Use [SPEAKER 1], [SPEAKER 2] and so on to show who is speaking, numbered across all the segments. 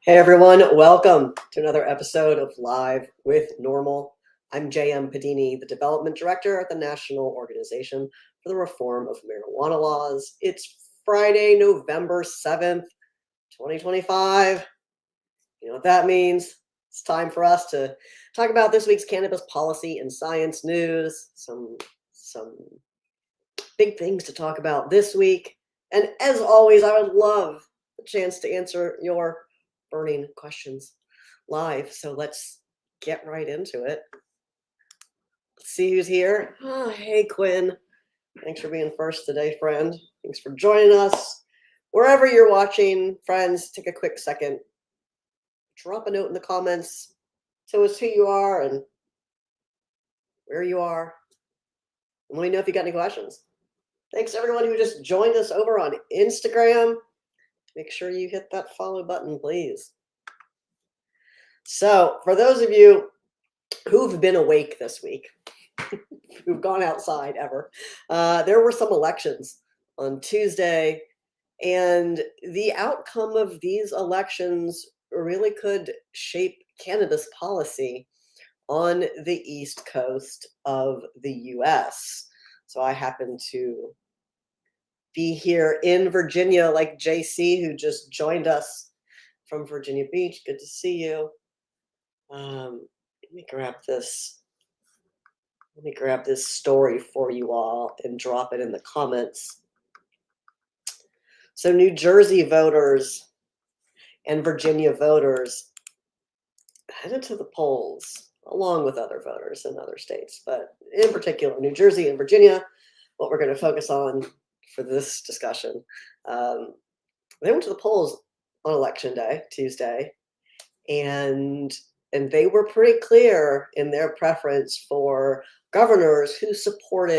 [SPEAKER 1] Hey everyone, welcome to another episode of Live with NORML. I'm JM Pedini, the Development Director at the National Organization for the Reform of Marijuana Laws. It's Friday, November 7th, 2025. You know what that means? It's time for us to talk about this week's cannabis policy and science news. Some big things to talk about this week. And as always, I would love the chance to answer your burning questions live. So let's get right into it. Let's see who's here. Oh, hey, Quinn. Thanks for being first today, friend. Thanks for joining us. Wherever you're watching, friends, take a quick second. Drop a note in the comments. Tell us who you are and where you are. And let me know if you got any questions. Thanks everyone who just joined us over on Instagram. Make sure you hit that follow button, please. So for those of you who've been awake this week, who've gone outside ever, there were some elections on Tuesday, and the outcome of these elections really could shape cannabis policy on the East Coast of the US. So I happen to be here in Virginia, like JC, who just joined us from Virginia Beach. Good to see you. Let me grab this. Let me grab this story for you all and drop it in the comments. So New Jersey voters and Virginia voters headed to the polls, along with other voters in other states, but in particular, New Jersey and Virginia, what we're going to focus on for this discussion. They went to the polls on election day, Tuesday, and they were pretty clear in their preference for governors who support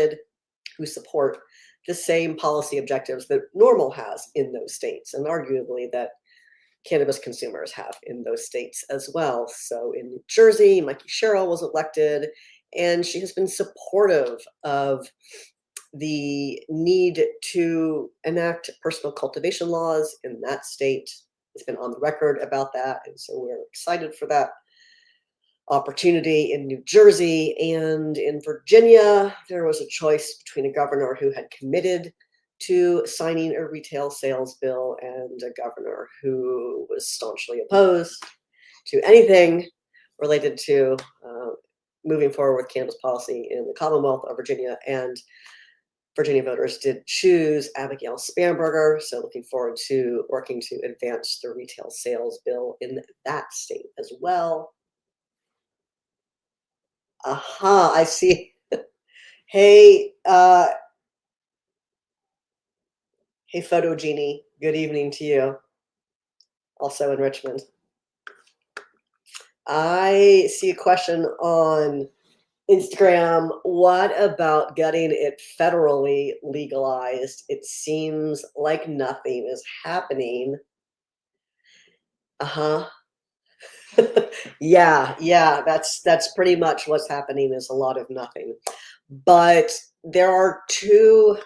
[SPEAKER 1] the same policy objectives that NORML has in those states, and arguably that cannabis consumers have in those states as well. So in New Jersey, Mikey Sherrill was elected, and she has been supportive of the need to enact personal cultivation laws in that state. It's been on the record about that, and so we're excited for that opportunity. In New Jersey and in Virginia, there was a choice between a governor who had committed to signing a retail sales bill and a governor who was staunchly opposed to anything related to moving forward with cannabis policy in the Commonwealth of Virginia. And Virginia voters did choose Abigail Spanberger, so looking forward to working to advance the retail sales bill in that state as well. Aha, I see. Hey, hey, Photo Genie. Good evening to you. Also in Richmond. I see a question on Instagram. What about getting it federally legalized? It seems like nothing is happening. Uh-huh. Yeah, that's pretty much what's happening, is a lot of nothing. But there are two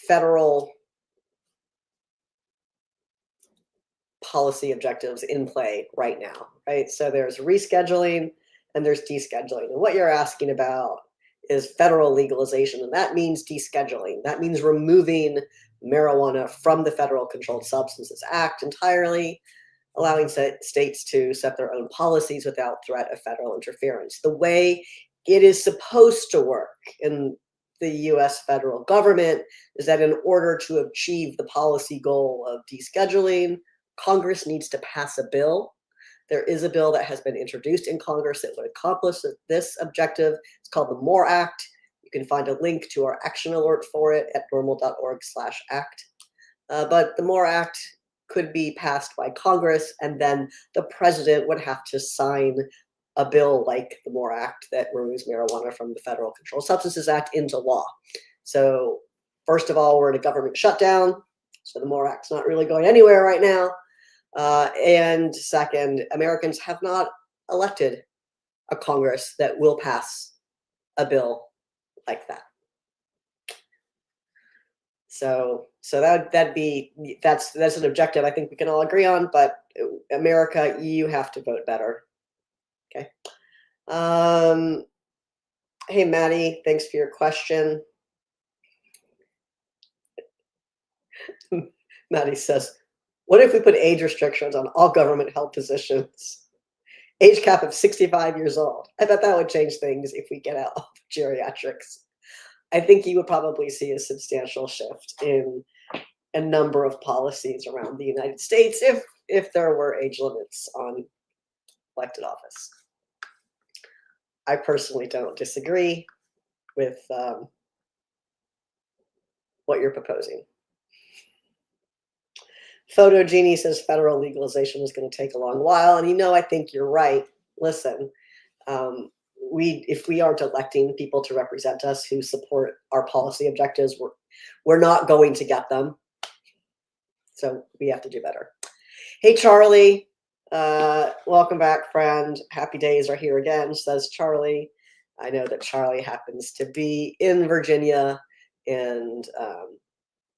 [SPEAKER 1] federal policy objectives in play right now, right? So there's rescheduling and there's descheduling. And what you're asking about is federal legalization, and that means descheduling. That means removing marijuana from the Federal Controlled Substances Act entirely, allowing states to set their own policies without threat of federal interference. The way it is supposed to work in the US federal government is that in order to achieve the policy goal of descheduling, Congress needs to pass a bill. There is a bill that has been introduced in Congress that would accomplish this objective. It's called the MORE Act. You can find a link to our action alert for it at norml.org/act. But the MORE Act could be passed by Congress, and then the president would have to sign a bill like the MORE Act that removes marijuana from the Federal Controlled Substances Act into law. So first of all, we're in a government shutdown, so the MORE Act's not really going anywhere right now. And second, Americans have not elected a Congress that will pass a bill like that. So So that's an objective I think we can all agree on. But America, you have to vote better. Okay. Um, hey, Maddie, thanks for your question. Maddie says, what if we put age restrictions on all government held positions? Age cap of 65 years old. I bet that would change things if we get out of geriatrics. I think you would probably see a substantial shift in a number of policies around the United States if there were age limits on elected office. I personally don't disagree with what you're proposing. Photo Genie says federal legalization is going to take a long while, and I think you're right. Listen, if we aren't electing people to represent us who support our policy objectives, we're not going to get them. So we have to do better. Hey, Charlie, welcome back, friend. Happy days are here again, says Charlie. I know that Charlie happens to be in Virginia, and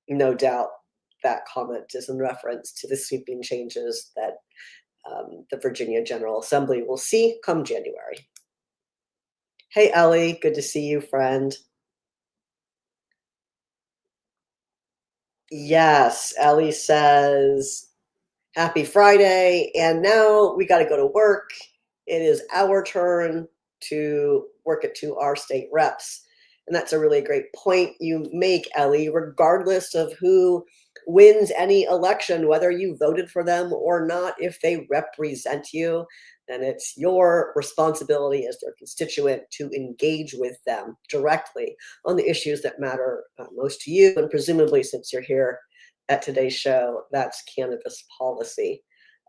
[SPEAKER 1] no doubt that comment is in reference to the sweeping changes that the Virginia General Assembly will see come January. Hey, Ellie, good to see you, friend. Yes, Ellie says, happy Friday, and now we got to go to work. It is our turn to work it to our state reps. And that's a really great point you make, Ellie, regardless of who wins any election, whether you voted for them or not, if they represent you, then it's your responsibility as their constituent to engage with them directly on the issues that matter most to you. And presumably, since you're here at today's show, that's cannabis policy,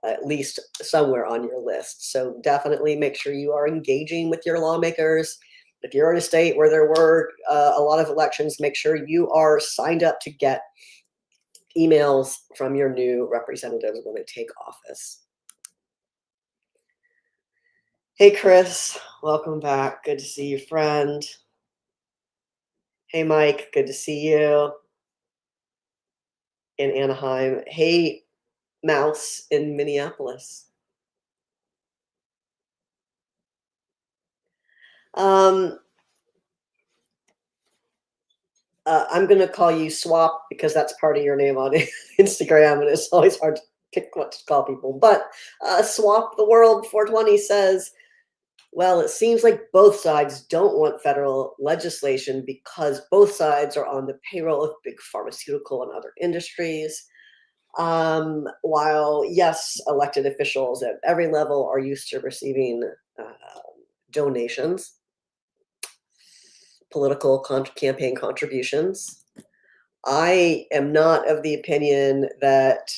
[SPEAKER 1] at least somewhere on your list. So definitely make sure you are engaging with your lawmakers. If you're in a state where there were a lot of elections, make sure you are signed up to get emails from your new representatives when they take office. Hey, Chris, welcome back. Good to see you, friend. Hey, Mike, good to see you in Anaheim. Hey, Mouse in Minneapolis. I'm going to call you Swap because that's part of your name on Instagram, and it's always hard to pick what to call people. But Swap the World 420 says, well, it seems like both sides don't want federal legislation because both sides are on the payroll of big pharmaceutical and other industries. While, yes, elected officials at every level are used to receiving donations, political campaign contributions, I am not of the opinion that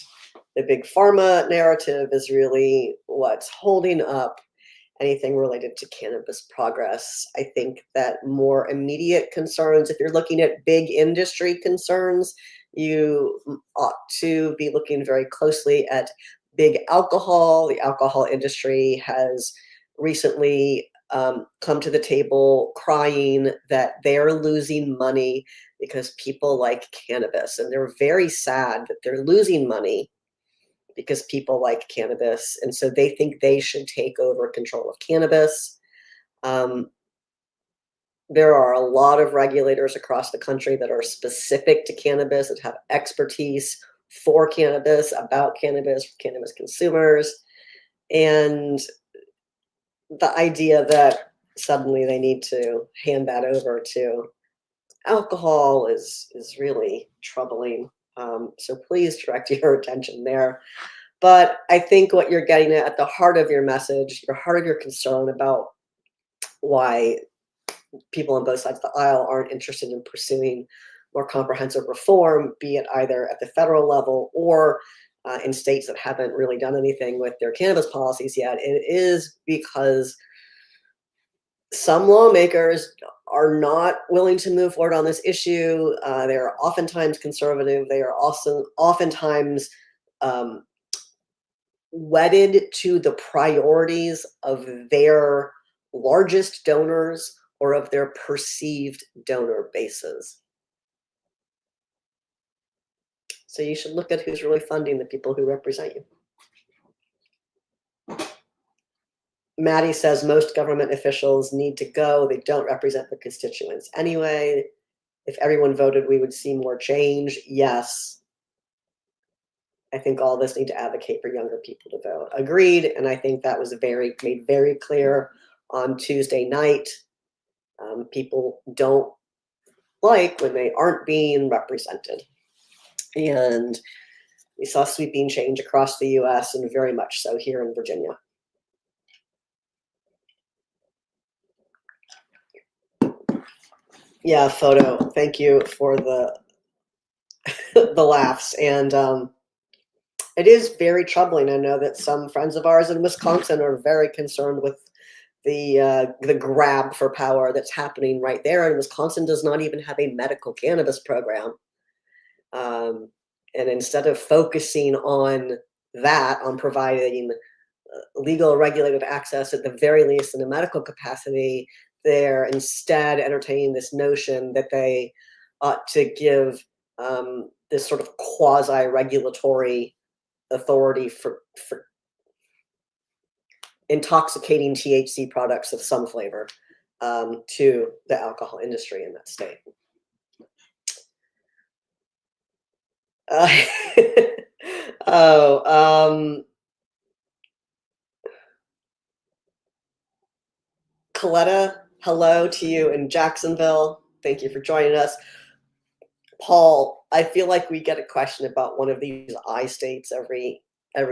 [SPEAKER 1] the big pharma narrative is really what's holding up anything related to cannabis progress. I think that more immediate concerns, if you're looking at big industry concerns, you ought to be looking very closely at big alcohol. The alcohol industry has recently come to the table crying that they're losing money because people like cannabis, and they're very sad that they're losing money because people like cannabis, and so they think they should take over control of cannabis. There are a lot of regulators across the country that are specific to cannabis, that have expertise for cannabis, about cannabis, for cannabis consumers, and the idea that suddenly they need to hand that over to alcohol is really troubling. So please direct your attention there. But I think what you're getting at the heart of your message, the heart of your concern about why people on both sides of the aisle aren't interested in pursuing more comprehensive reform, be it either at the federal level or in states that haven't really done anything with their cannabis policies yet, it is because some lawmakers are not willing to move forward on this issue. They are oftentimes conservative. They are also oftentimes wedded to the priorities of their largest donors or of their perceived donor bases. So you should look at who's really funding the people who represent you. Maddie says most government officials need to go. They don't represent the constituents. Anyway, if everyone voted, we would see more change. Yes. I think all of us need to advocate for younger people to vote. Agreed. And I think that was made very clear on Tuesday night. People don't like when they aren't being represented. And we saw sweeping change across the US and very much so here in Virginia. Yeah, photo. Thank you for the the laughs. And it is very troubling. I know that some friends of ours in Wisconsin are very concerned with the grab for power that's happening right there. And Wisconsin does not even have a medical cannabis program. And instead of focusing on that, on providing legal regulated access at the very least in a medical capacity, they're instead entertaining this notion that they ought to give this sort of quasi-regulatory authority for intoxicating THC products of some flavor to the alcohol industry in that state. Coletta, hello to you in Jacksonville. Thank you for joining us. Paul, I feel like we get a question about one of these I states every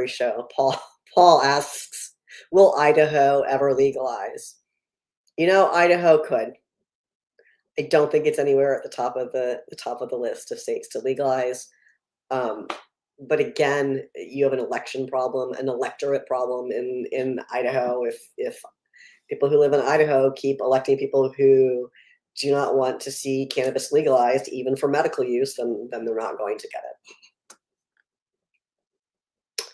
[SPEAKER 1] show. Paul asks, will Idaho ever legalize? You know, Idaho could. I don't think it's anywhere at the top of the list of states to legalize. But again, you have an election problem, an electorate problem in Idaho. If people who live in Idaho keep electing people who do not want to see cannabis legalized, even for medical use, then they're not going to get it.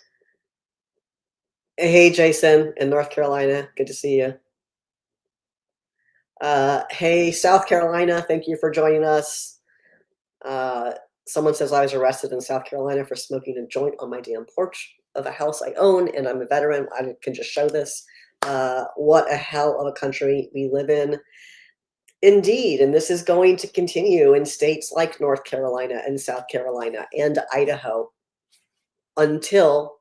[SPEAKER 1] Hey, Jason in North Carolina, good to see you. Hey, South Carolina, thank you for joining us. Someone says I was arrested in South Carolina for smoking a joint on my damn porch of a house I own, and I'm a veteran. I can just show this. What a hell of a country we live in. Indeed, and this is going to continue in states like North Carolina and South Carolina and Idaho until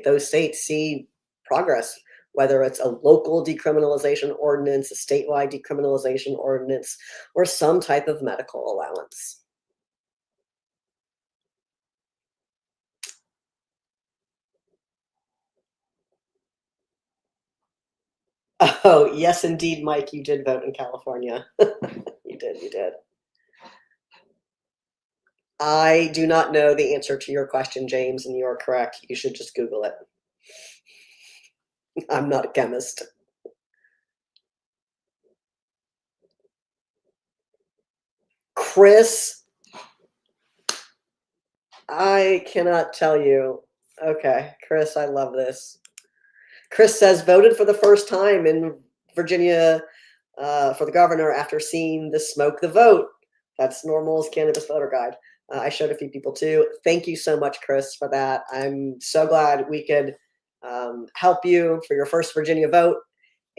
[SPEAKER 1] those states see progress, whether it's a local decriminalization ordinance, a statewide decriminalization ordinance, or some type of medical allowance. Oh, yes, indeed, Mike, you did vote in California. You did. I do not know the answer to your question, James, and you are correct. You should just Google it. I'm not a chemist. Chris, I cannot tell you. Okay, Chris, I love this. Chris says, voted for the first time in Virginia for the governor after seeing the Smoke the Vote. That's NORML's Cannabis Voter Guide. I showed a few people too. Thank you so much, Chris, for that. I'm so glad we could help you for your first Virginia vote.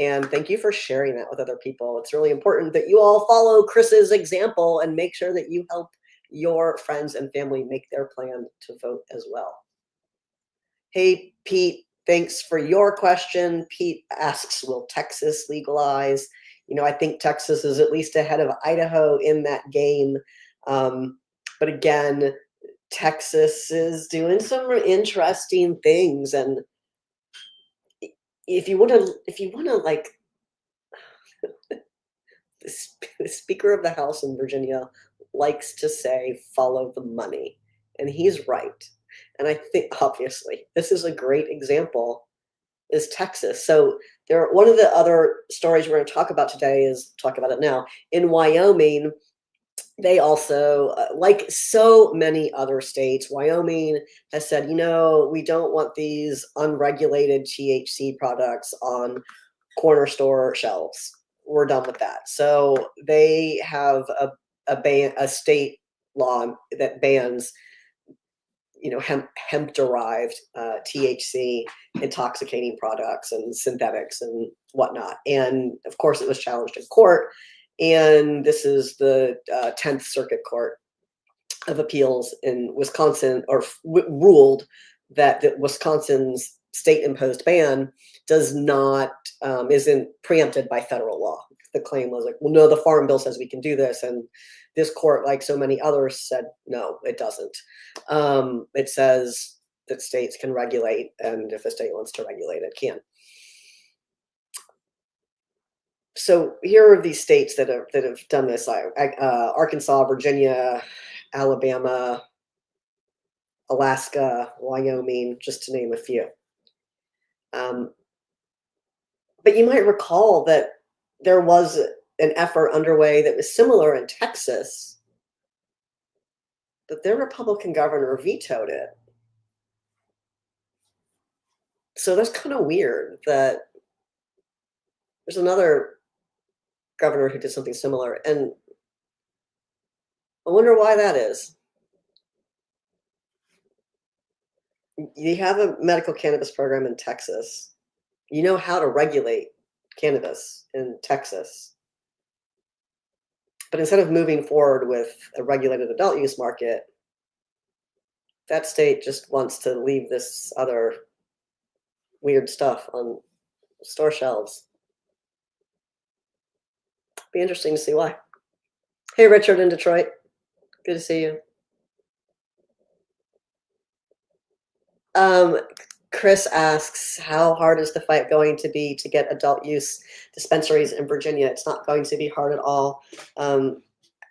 [SPEAKER 1] And thank you for sharing that with other people. It's really important that you all follow Chris's example and make sure that you help your friends and family make their plan to vote as well. Hey, Pete, thanks for your question. Pete asks, will Texas legalize? You know, I think Texas is at least ahead of Idaho in that game. But again, Texas is doing some interesting things. And if you want to like, the Speaker of the House in Virginia likes to say, follow the money. And he's right. And I think, obviously, this is a great example, is Texas. So one of the other stories we're going to talk about today talk about it now. In Wyoming, they also, like so many other states, Wyoming has said, you know, we don't want these unregulated THC products on corner store shelves. We're done with that. So they have a state law that bans, hemp-derived THC intoxicating products and synthetics and whatnot. And of course, it was challenged in court. And this is the 10th Circuit Court of Appeals in Wisconsin, or ruled that Wisconsin's state-imposed ban isn't preempted by federal law. The claim was like, well, no, the Farm Bill says we can do this, and this court, like so many others, said no, it doesn't. It says that states can regulate, and if a state wants to regulate, it can. So here are these states that have done this: Arkansas, Virginia, Alabama, Alaska, Wyoming, just to name a few. But you might recall that there was an effort underway that was similar in Texas, but their Republican governor vetoed it. So that's kind of weird that there's another governor who did something similar, and I wonder why that is. You have a medical cannabis program in Texas. You know how to regulate cannabis in Texas. But instead of moving forward with a regulated adult use market, that state just wants to leave this other weird stuff on store shelves. Be interesting to see why. Hey, Richard in Detroit. Good to see you. Chris asks, how hard is the fight going to be to get adult use dispensaries in Virginia? It's not going to be hard at all.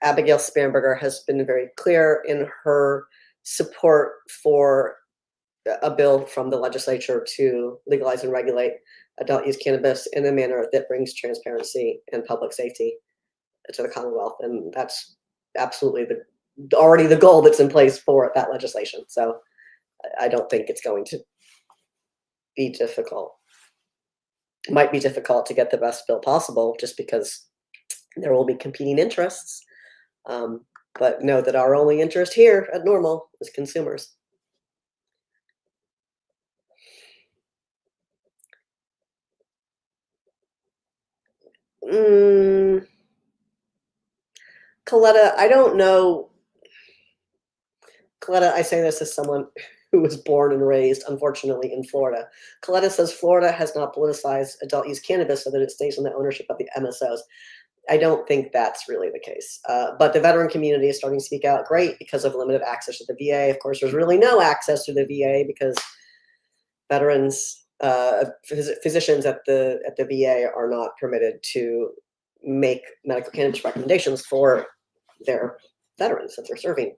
[SPEAKER 1] Abigail Spanberger has been very clear in her support for a bill from the legislature to legalize and regulate adult use cannabis in a manner that brings transparency and public safety to the Commonwealth. And that's absolutely already the goal that's in place for that legislation. So I don't think it's going to be difficult. It might be difficult to get the best bill possible just because there will be competing interests. But know that our only interest here at NORML is consumers. Coletta, I don't know. Coletta, I say this as someone who was born and raised, unfortunately, in Florida. Coletta says Florida has not politicized adult use cannabis so that it stays in the ownership of the MSOs. I don't think that's really the case. But the veteran community is starting to speak out, great, because of limited access to the VA. Of course, there's really no access to the VA because veterans, physicians at the VA are not permitted to make medical cannabis recommendations for their veterans that they're serving.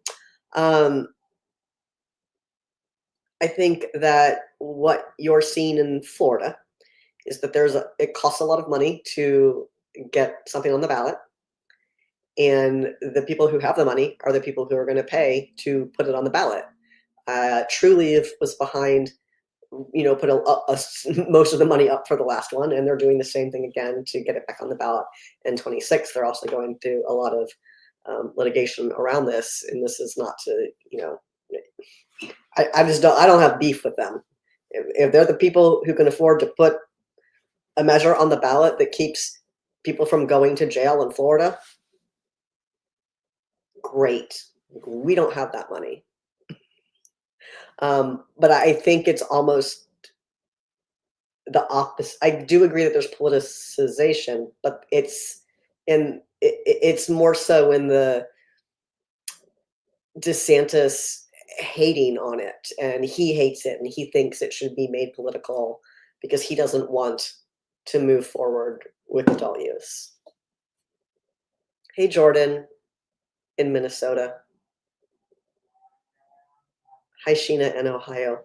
[SPEAKER 1] I think that what you're seeing in Florida is that it costs a lot of money to get something on the ballot. And the people who have the money are the people who are going to pay to put it on the ballot. Trulieve was behind, put most of the money up for the last one, and they're doing the same thing again to get it back on the ballot in 26. They're also going through a lot of litigation around this, and this is not to, I don't have beef with them. If they're the people who can afford to put a measure on the ballot that keeps people from going to jail in Florida, great. We don't have that money. But I think it's almost the opposite. I do agree that there's politicization, but it's more so in the DeSantis hating on it, and he hates it, and he thinks it should be made political because he doesn't want to move forward with adult use. Hey, Jordan in Minnesota. Hi, Sheena in Ohio.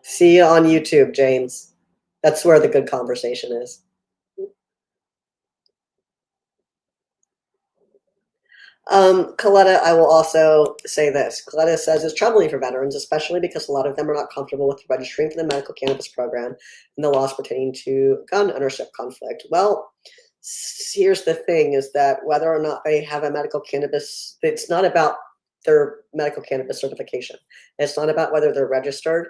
[SPEAKER 1] See you on YouTube, James. That's where the good conversation is. Coletta, I will also say this. Coletta says it's troubling for veterans, especially because a lot of them are not comfortable with registering for the medical cannabis program and the laws pertaining to gun ownership conflict. Well, Here's the thing is that whether or not they have a medical cannabis, it's not about their medical cannabis certification. It's not about whether they're registered.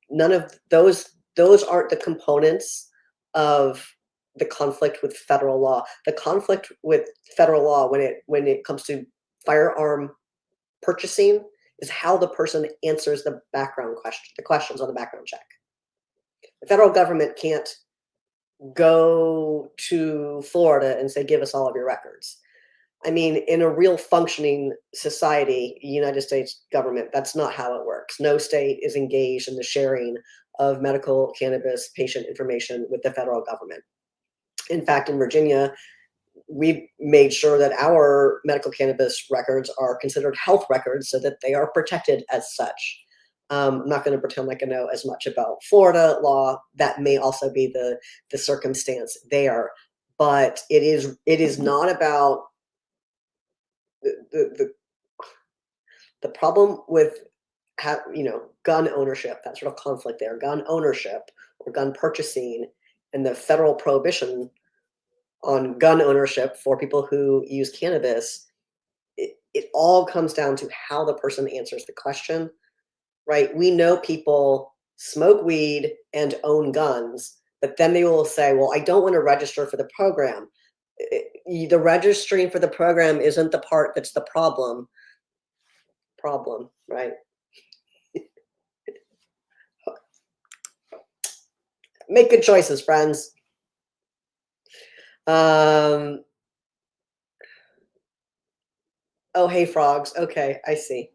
[SPEAKER 1] None of those aren't the components of the conflict with federal law. The conflict with federal law when it comes to firearm purchasing is how the person answers the questions on the background check. The federal government can't go to Florida and say, give us all of your records. I mean, in a real functioning society, United States government, that's not how it works. No state is engaged in the sharing of medical cannabis patient information with the federal government. In fact, in Virginia, we made sure that our medical cannabis records are considered health records so that they are protected as such. I'm not going to pretend like I know as much about Florida law. That may also be the circumstance there, but it is not about the problem with gun ownership, that sort of conflict there, gun ownership or gun purchasing, and the federal prohibition on gun ownership for people who use cannabis. It all comes down to how the person answers the question, right? We know people smoke weed and own guns, but then they will say, well, I don't want to register for the program. The registering for the program isn't the part that's the problem, right? Make good choices, friends. Oh, hey, frogs. Okay, I see.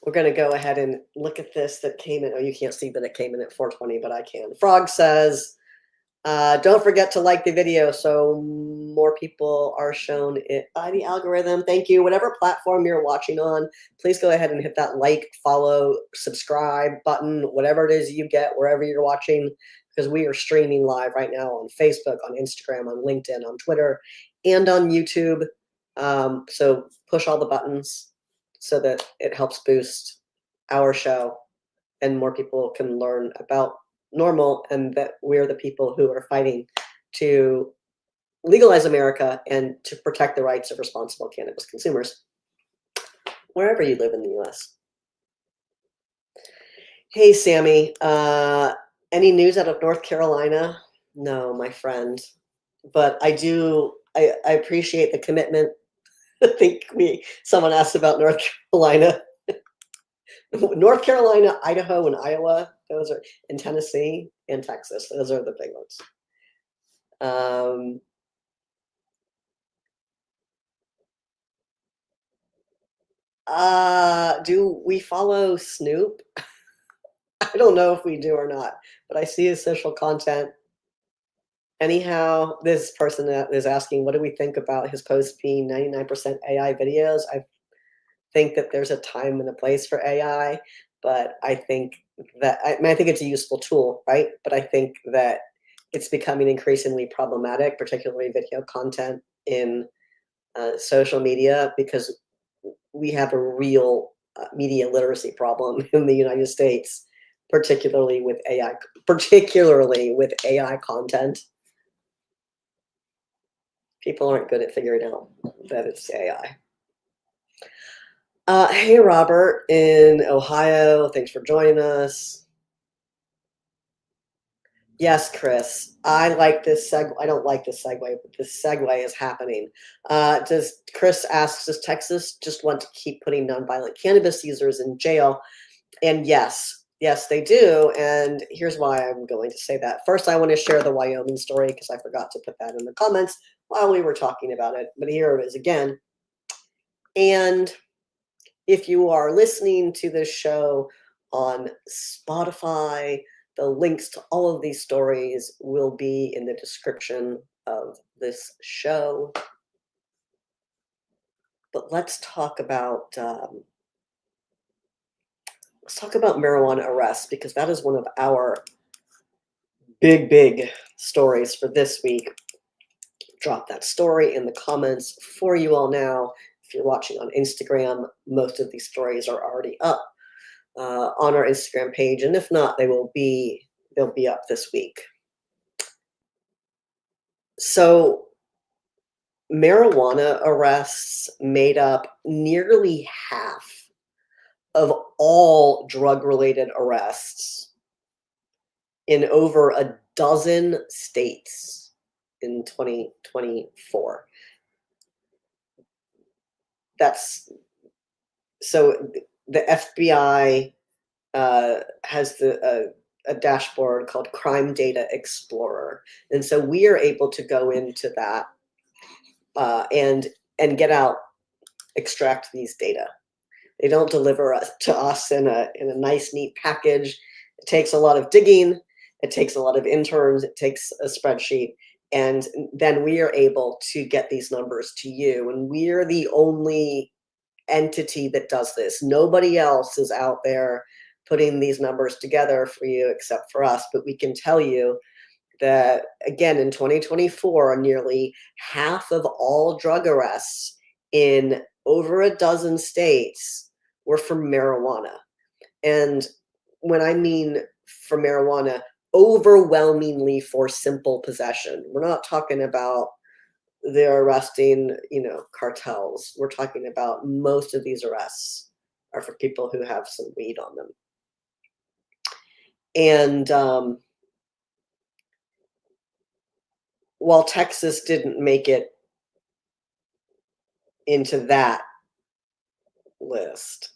[SPEAKER 1] We're going to go ahead and look at this that came in. Oh, you can't see that it came in at 4:20, but I can. Frog says, don't forget to like the video so more people are shown it by the algorithm. Thank you. Whatever platform you're watching on, please go ahead and hit that like, follow, subscribe button, whatever it is you get wherever you're watching, because we are streaming live right now on Facebook, on Instagram, on LinkedIn, on Twitter, and on YouTube. So push all the buttons so that it helps boost our show and more people can learn about NORML and that we're the people who are fighting to legalize America and to protect the rights of responsible cannabis consumers wherever you live in the US. Hey, Sammy, any news out of North Carolina? No, my friend, but I appreciate the commitment. I think someone asked about North Carolina. North Carolina, Idaho, and Iowa, those are, and Tennessee and Texas. Those are the big ones. Do we follow Snoop? I don't know if we do or not, but I see his social content. Anyhow, this person is asking, what do we think about his posts being 99% AI videos? I think that there's a time and a place for AI, but I think that, I think it's a useful tool, right? But I think that it's becoming increasingly problematic, particularly video content in social media, because we have a real media literacy problem in the United States, particularly with AI content. People aren't good at figuring out that it's AI. Hey, Robert in Ohio. Thanks for joining us. Yes, Chris. I like this segue. I don't like this segue, but this segue is happening. Chris asks, does Texas just want to keep putting nonviolent cannabis users in jail? And yes, they do. And here's why I'm going to say that. First, I want to share the Wyoming story because I forgot to put that in the comments while we were talking about it. But here it is again. And if you are listening to this show on Spotify, the links to all of these stories will be in the description of this show. But let's talk about marijuana arrests, because that is one of our big stories for this week. Drop that story in the comments for you all now. If you're watching on Instagram, most of these stories are already up on our Instagram page, and if not, they'll be up this week. So marijuana arrests made up nearly half of all drug-related arrests in over a dozen states in 2024. So the FBI has a dashboard called Crime Data Explorer, and so we are able to go into that and extract these data. They don't deliver to us in a nice, neat package. It takes a lot of digging. It takes a lot of interns. It takes a spreadsheet. And then we are able to get these numbers to you. And we're the only entity that does this. Nobody else is out there putting these numbers together for you except for us. But we can tell you that, again, in 2024, nearly half of all drug arrests in over a dozen states were for marijuana. And when I mean for marijuana, overwhelmingly for simple possession. We're not talking about they're arresting, cartels. We're talking about most of these arrests are for people who have some weed on them. And while Texas didn't make it into that list,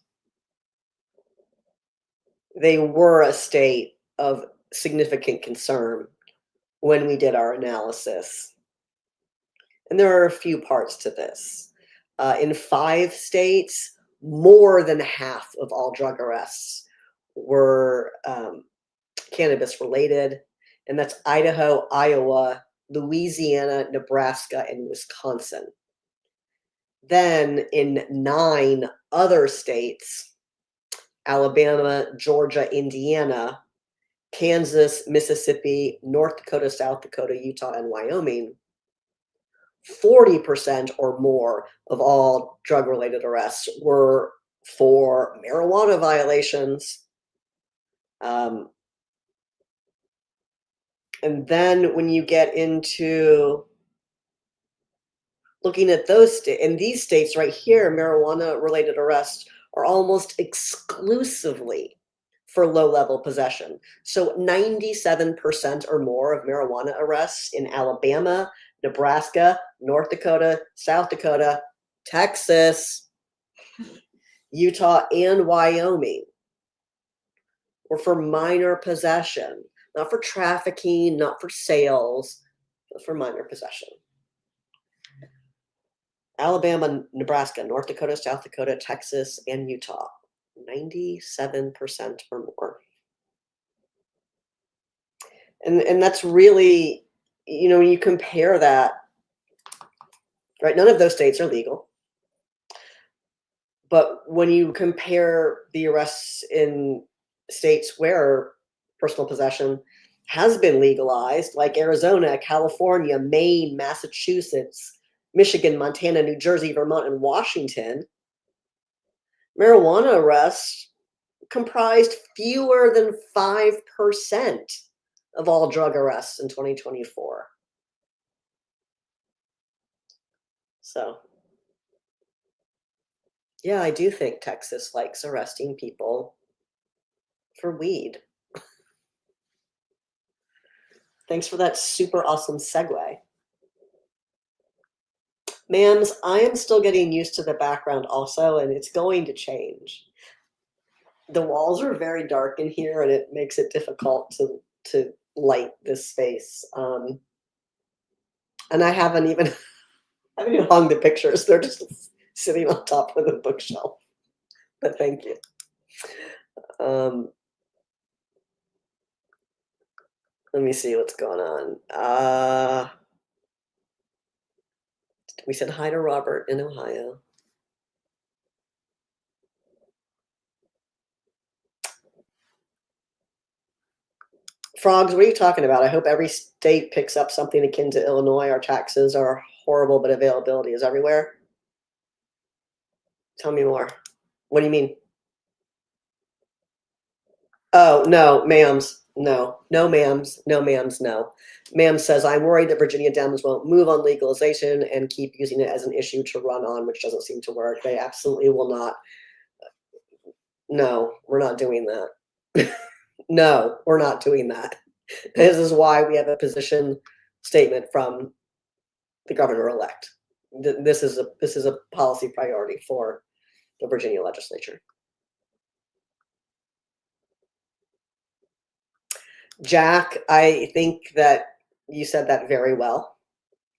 [SPEAKER 1] they were a state of significant concern when we did our analysis. And there are a few parts to this. In 5 states, more than half of all drug arrests were cannabis related, and that's Idaho, Iowa, Louisiana, Nebraska, and Wisconsin. Then in 9 other states, Alabama, Georgia, Indiana, Kansas, Mississippi, North Dakota, South Dakota, Utah, and Wyoming, 40% or more of all drug-related arrests were for marijuana violations. And then when you get into looking at in these states right here, marijuana-related arrests are almost exclusively for low-level possession. So 97% or more of marijuana arrests in Alabama, Nebraska, North Dakota, South Dakota, Texas, Utah, and Wyoming were for minor possession, not for trafficking, not for sales, but for minor possession. Alabama, Nebraska, North Dakota, South Dakota, Texas, and Utah, 97% or more. And that's really, when you compare that, right? None of those states are legal. But when you compare the arrests in states where personal possession has been legalized, like Arizona, California, Maine, Massachusetts, Michigan, Montana, New Jersey, Vermont, and Washington, marijuana arrests comprised fewer than 5% of all drug arrests in 2024. So, yeah, I do think Texas likes arresting people for weed. Thanks for that super awesome segue. Ma'ams, I am still getting used to the background also, and it's going to change. The walls are very dark in here, and it makes it difficult to light this space. And I haven't even hung the pictures. They're just sitting on top of the bookshelf. But thank you. Let me see what's going on. We said hi to Robert in Ohio. Frogs, what are you talking about? I hope every state picks up something akin to Illinois. Our taxes are horrible, but availability is everywhere. Tell me more. What do you mean? Oh, no, ma'ams. No, no, ma'ams, no, ma'ams, no. Ma'am says, I'm worried that Virginia Dems won't move on legalization and keep using it as an issue to run on, which doesn't seem to work. They absolutely will not. No, we're not doing that. No, we're not doing that. This is why we have a position statement from the governor-elect. This is a policy priority for the Virginia legislature. Jack, I think that you said that very well.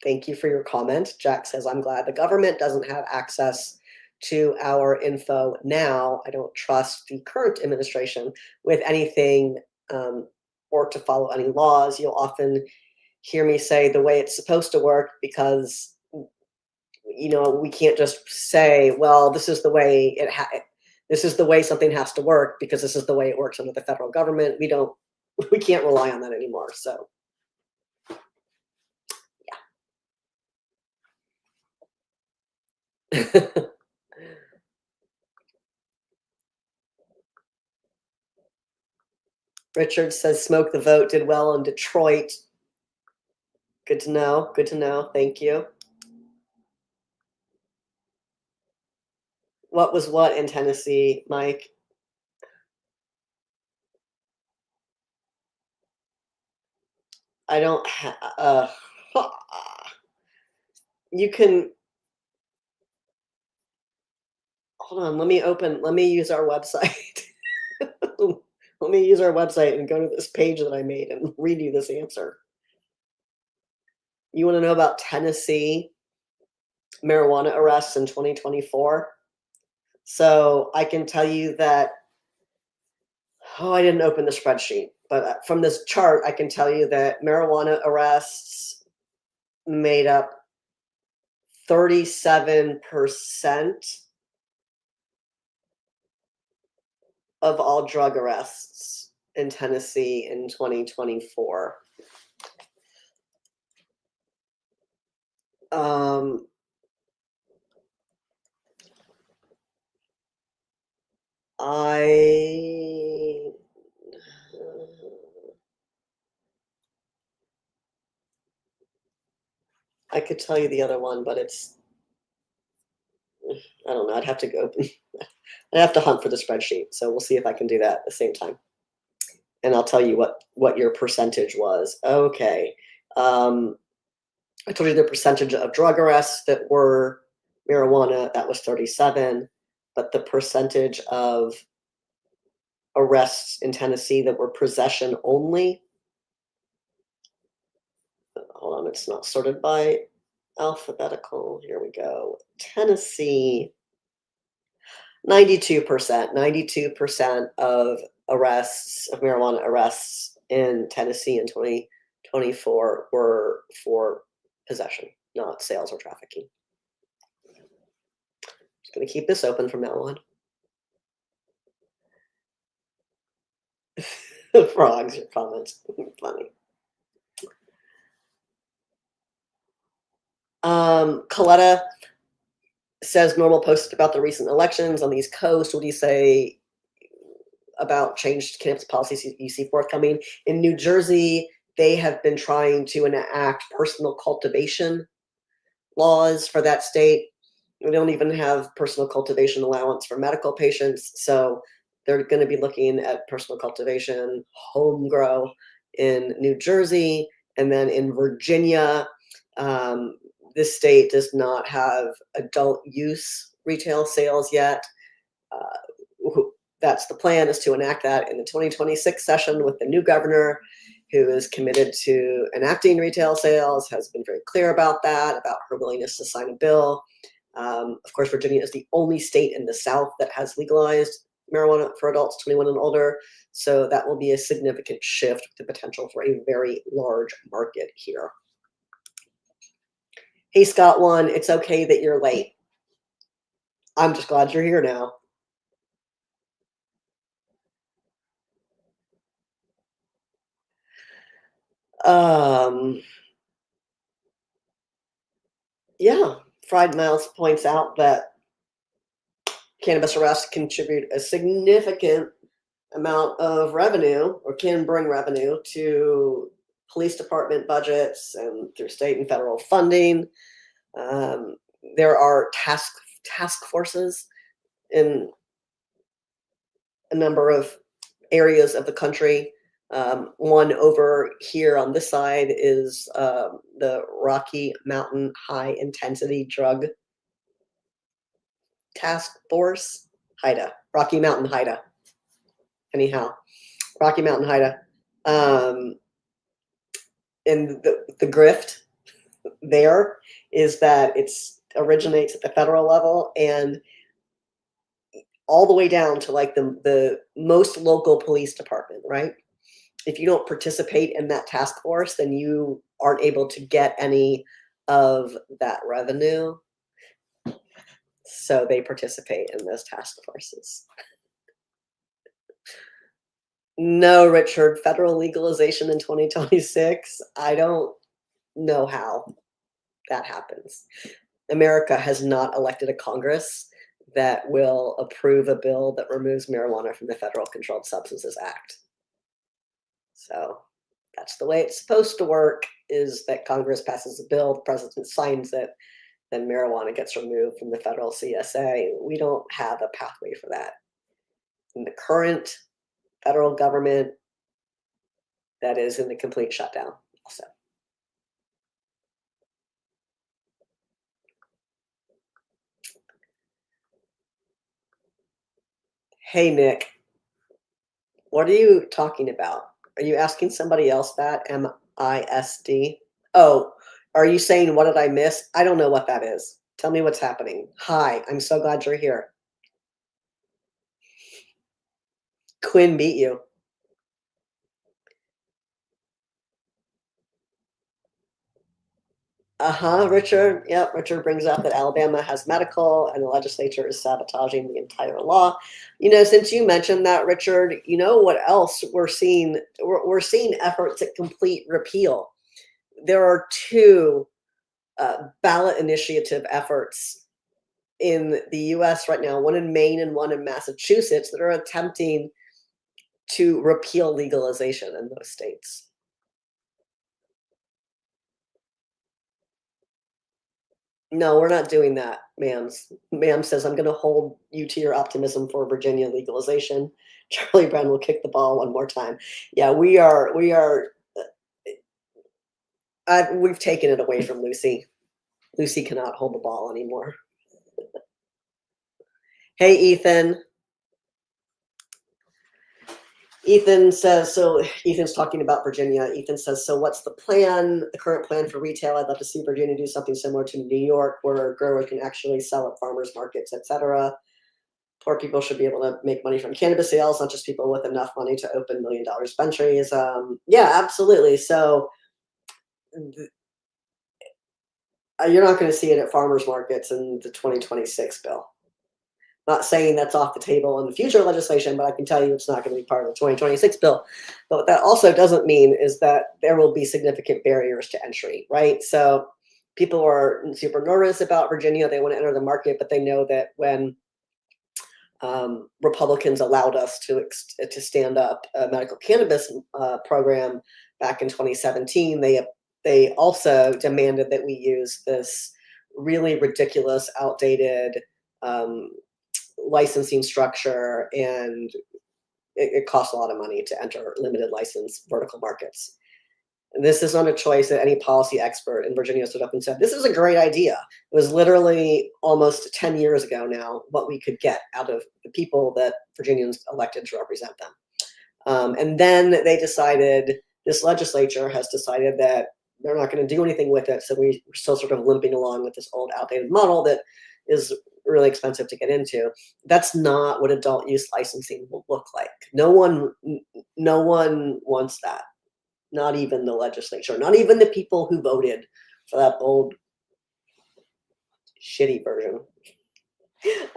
[SPEAKER 1] Thank you for your comment. Jack says, I'm glad the government doesn't have access to our info now. I don't trust the current administration with anything or to follow any laws. You'll often hear me say the way it's supposed to work because, we can't just say, well, this is the way this is the way something has to work because this is the way it works under the federal government. We can't rely on that anymore. So yeah. Richard says smoke the vote did well in Detroit. Good to know. Good to know. Thank you. What was what in Tennessee, Mike? I don't you can hold on, let me use our website. Let me use our website and go to this page that I made and read you this answer. You want to know about Tennessee marijuana arrests in 2024? So I can tell you that, I didn't open the spreadsheet, but from this chart, I can tell you that marijuana arrests made up 37% of all drug arrests in Tennessee in 2024. I could tell you the other one, but I don't know. I'd have to go open. I'd have to hunt for the spreadsheet. So we'll see if I can do that at the same time. And I'll tell you what your percentage was. Okay. I told you the percentage of drug arrests that were marijuana, that was 37, but the percentage of arrests in Tennessee that were possession only, hold on, it's not sorted by alphabetical. Here we go. Tennessee, 92% of arrests, of marijuana arrests in Tennessee in 2024 were for possession, not sales or trafficking. Just going to keep this open from now on. Frogs, your comments. Funny. Coletta says NORML posted about the recent elections on the East Coast. What do you say about changed cannabis policies you see forthcoming? In New Jersey, they have been trying to enact personal cultivation laws for that state. We don't even have personal cultivation allowance for medical patients. So they're going to be looking at personal cultivation, home grow in New Jersey. And then in Virginia, this state does not have adult use retail sales yet. That's the plan, is to enact that in the 2026 session with the new governor, who is committed to enacting retail sales, has been very clear about that, about her willingness to sign a bill. Of course, Virginia is the only state in the South that has legalized marijuana for adults 21 and older. So that will be a significant shift with the potential for a very large market here. Hey, Scott One, it's okay that you're late. I'm just glad you're here now. Yeah, Fried Mouse points out that cannabis arrests contribute a significant amount of revenue, or can bring revenue to police department budgets and through state and federal funding. There are task forces in a number of areas of the country. One over here on this side is the Rocky Mountain High Intensity Drug Task Force, HIDA, Rocky Mountain HIDA. Anyhow, Rocky Mountain HIDA. And the grift there is that it originates at the federal level and all the way down to like the most local police department, right? If you don't participate in that task force, then you aren't able to get any of that revenue. So they participate in those task forces. No, Richard, federal legalization in 2026. I don't know how that happens. America has not elected a Congress that will approve a bill that removes marijuana from the Federal Controlled Substances Act. So that's the way it's supposed to work, is that Congress passes a bill, the president signs it, then marijuana gets removed from the federal CSA. We don't have a pathway for that. In the current federal government, that is in the complete shutdown also. Hey, Nick, what are you talking about? Are you asking somebody else that? MISD? Oh, are you saying, what did I miss? I don't know what that is. Tell me what's happening. Hi, I'm so glad you're here. Quinn beat you. Richard. Yep, Richard brings up that Alabama has medical and the legislature is sabotaging the entire law. Since you mentioned that, Richard, you know what else we're seeing? We're seeing efforts at complete repeal. There are two ballot initiative efforts in the US right now, one in Maine and one in Massachusetts, that are attempting to repeal legalization in those states. No, we're not doing that, ma'ams. Ma'am says, I'm going to hold you to your optimism for Virginia legalization. Charlie Brown will kick the ball one more time. Yeah, we are, we've taken it away from Lucy. Lucy cannot hold the ball anymore. Hey, Ethan. Ethan says, so Ethan's talking about Virginia. Ethan says, so what's the plan, the current plan for retail? I'd love to see Virginia do something similar to New York, where growers can actually sell at farmers markets, etc. Poor people should be able to make money from cannabis sales, not just people with enough money to open $1 million dispensaries. Yeah, absolutely. So you're not going to see it at farmers markets in the 2026 bill. Not saying that's off the table in the future legislation, but I can tell you it's not going to be part of the 2026 bill. But what that also doesn't mean is that there will be significant barriers to entry, right? So people are super nervous about Virginia. They want to enter the market, but they know that when Republicans allowed us to stand up a medical cannabis program back in 2017, they also demanded that we use this really ridiculous, outdated licensing structure, and it costs a lot of money to enter limited license vertical markets. And this is not a choice that any policy expert in Virginia stood up and said, this is a great idea. It was literally almost 10 years ago now what we could get out of the people that Virginians elected to represent them. And then they decided, this legislature has decided that they're not going to do anything with it. So we're still sort of limping along with this old outdated model that is really expensive to get into. That's not what adult use licensing will look like. No one wants that. Not even the legislature, not even the people who voted for that old shitty version.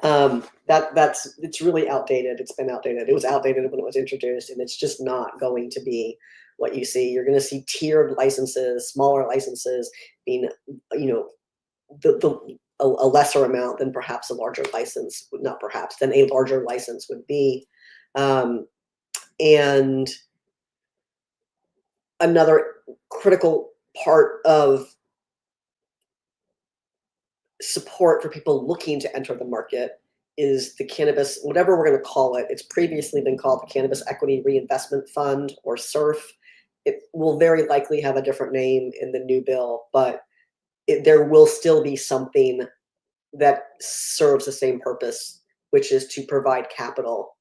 [SPEAKER 1] It's really outdated. It's been outdated. It was outdated when it was introduced, and it's just not going to be what you see. You're going to see tiered licenses, smaller licenses being, a lesser amount than perhaps a larger license, not perhaps, than a larger license would be. And another critical part of support for people looking to enter the market is the cannabis, whatever we're going to call it. It's previously been called the Cannabis Equity Reinvestment Fund, or CERF. It will very likely have a different name in the new bill, but there will still be something that serves the same purpose, which is to provide capital,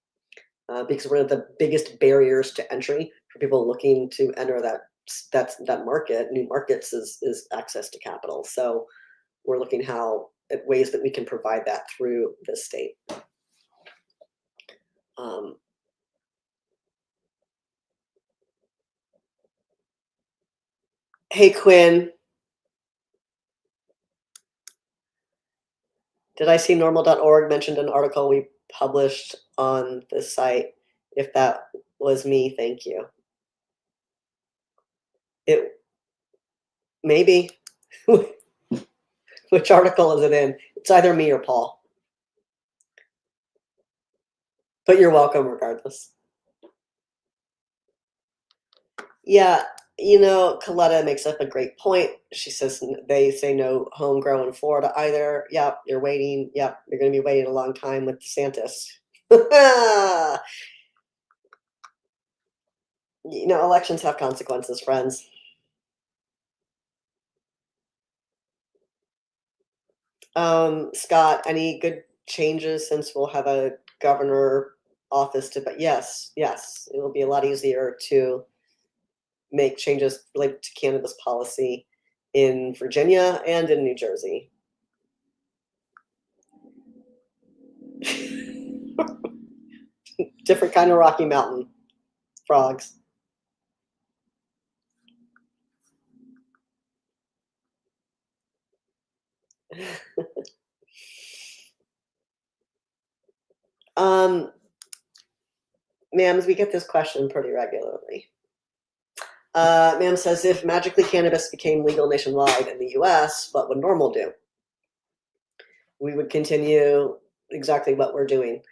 [SPEAKER 1] because one of the biggest barriers to entry for people looking to enter that market, new markets, is access to capital. So we're looking at ways that we can provide that through the state. Hey, Quinn. Did I see NORML.org mentioned an article we published on this site? If that was me, thank you. It maybe. Which article is it in? It's either me or Paul. But you're welcome regardless. Yeah, Coletta makes up a great point. She says they say no home grow in Florida either. Yep, you're waiting. Yep, you're going to be waiting a long time with DeSantis. Elections have consequences, friends. Scott, any good changes since we'll have a governor office but yes, it will be a lot easier to make changes related to cannabis policy in Virginia and in New Jersey. Different kind of Rocky Mountain frogs. Ma'ams, we get this question pretty regularly. Ma'am says, if magically cannabis became legal nationwide in the US, what would NORML do? We would continue exactly what we're doing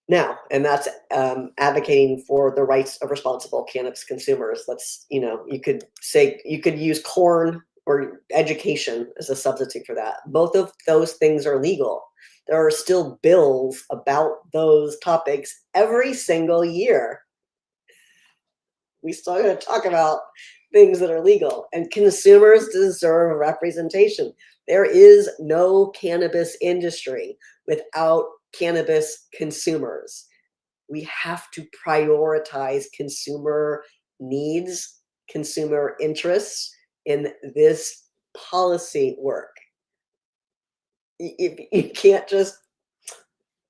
[SPEAKER 1] now, and that's advocating for the rights of responsible cannabis consumers. You could use corn or education as a substitute for that. Both of those things are legal. There are still bills about those topics every single year. We still got to talk about things that are legal, and consumers deserve representation. There is no cannabis industry without cannabis consumers. We have to prioritize consumer needs, consumer interests in this policy work. You can't just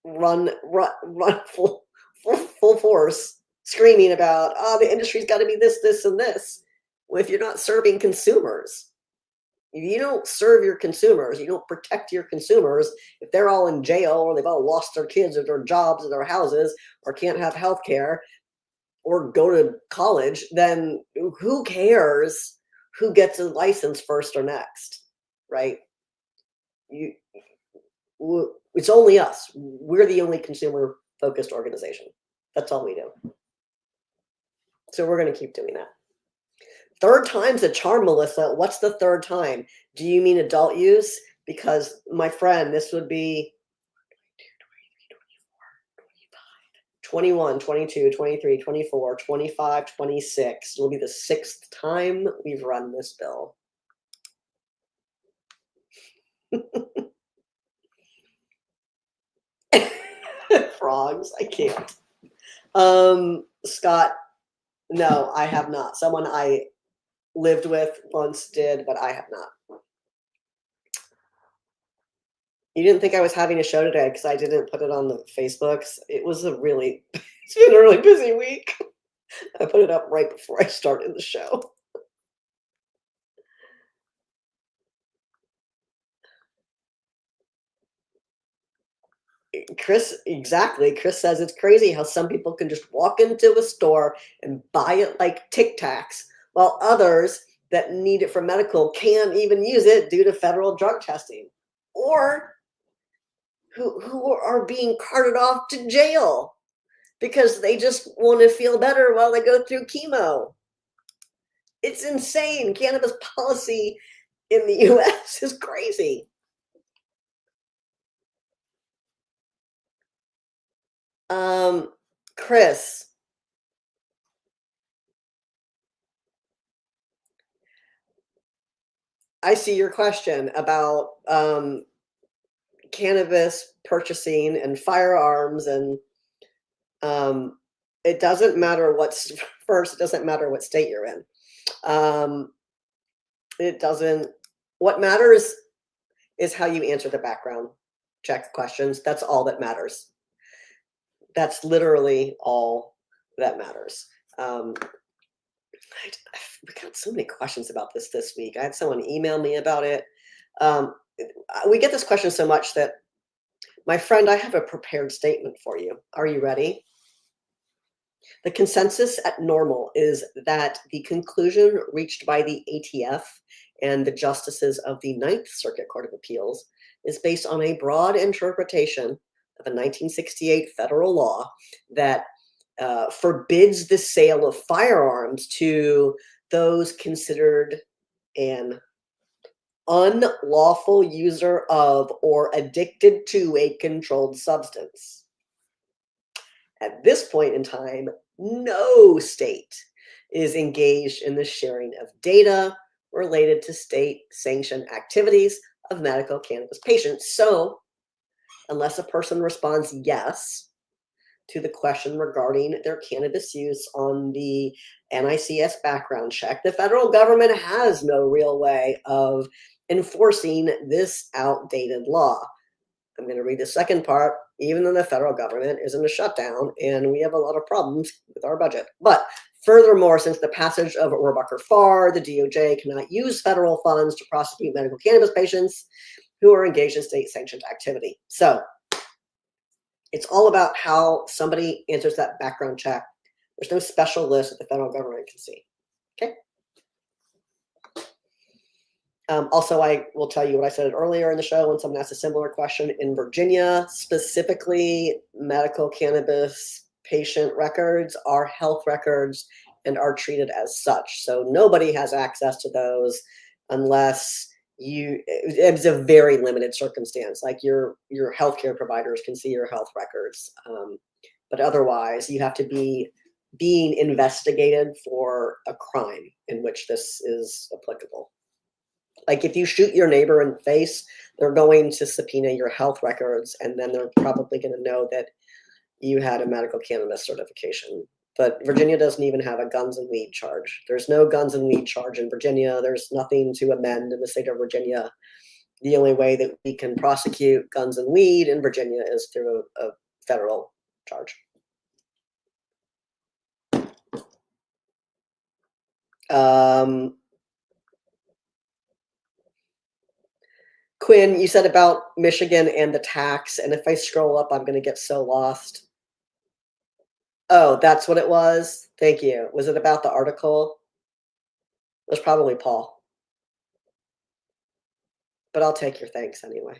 [SPEAKER 1] run full force screaming about, the industry's got to be this, this, and this, if you're not serving consumers. If you don't serve your consumers, you don't protect your consumers, if they're all in jail or they've all lost their kids or their jobs or their houses or can't have health care or go to college, then who cares who gets a license first or next, right? It's only us. We're the only consumer-focused organization. That's all we do. So we're going to keep doing that. Third time's a charm, Melissa. What's the third time? Do you mean adult use? Because, my friend, this would be 21, 22, 23, 24, 25, 26. It will be the sixth time we've run this bill. Frogs, I can't. Scott, no, I have not. Someone I lived with once did, but I have not. You didn't think I was having a show today because I didn't put it on the Facebooks. It's been a really busy week. I put it up right before I started the show. Chris says it's crazy how some people can just walk into a store and buy it like Tic Tacs, while others that need it for medical can't even use it due to federal drug testing, or who are being carted off to jail. because they just want to feel better while they go through chemo. It's insane. Cannabis policy in the US is crazy. Chris. I see your question about cannabis purchasing and firearms, and it doesn't matter what's first, it doesn't matter what state you're in. It doesn't, what matters is how you answer the background check questions. That's all that matters. That's literally all that matters. We got so many questions about this week. I had someone email me about it. We get this question so much that, my friend, I have a prepared statement for you. Are you ready? The consensus at NORML is that the conclusion reached by the ATF and the justices of the Ninth Circuit Court of Appeals is based on a broad interpretation of a 1968 federal law that forbids the sale of firearms to those considered an unlawful user of or addicted to a controlled substance. At this point in time, no state is engaged in the sharing of data related to state-sanctioned activities of medical cannabis patients. So, unless a person responds yes to the question regarding their cannabis use on the NICS background check, the federal government has no real way of enforcing this outdated law. I'm going to read the second part. Even though the federal government is in a shutdown and we have a lot of problems with our budget. But furthermore, since the passage of Rohrabacher-Farr, the DOJ cannot use federal funds to prosecute medical cannabis patients who are engaged in state-sanctioned activity. So it's all about how somebody answers that background check. There's no special list that the federal government can see. Okay. Also, I will tell you what I said earlier in the show when someone asked a similar question. In Virginia, specifically, medical cannabis patient records are health records and are treated as such. So nobody has access to those unless it's a very limited circumstance. Like your healthcare providers can see your health records. But otherwise, you have to be being investigated for a crime in which this is applicable. Like if you shoot your neighbor in the face, they're going to subpoena your health records, and then they're probably going to know that you had a medical cannabis certification. But Virginia doesn't even have a guns and weed charge. There's no guns and weed charge in Virginia. There's nothing to amend in the state of Virginia. The only way that we can prosecute guns and weed in Virginia is through a federal charge. Quinn, you said about Michigan and the tax, and if I scroll up, I'm going to get so lost. Oh, that's what it was? Thank you. Was it about the article? It was probably Paul. But I'll take your thanks anyway.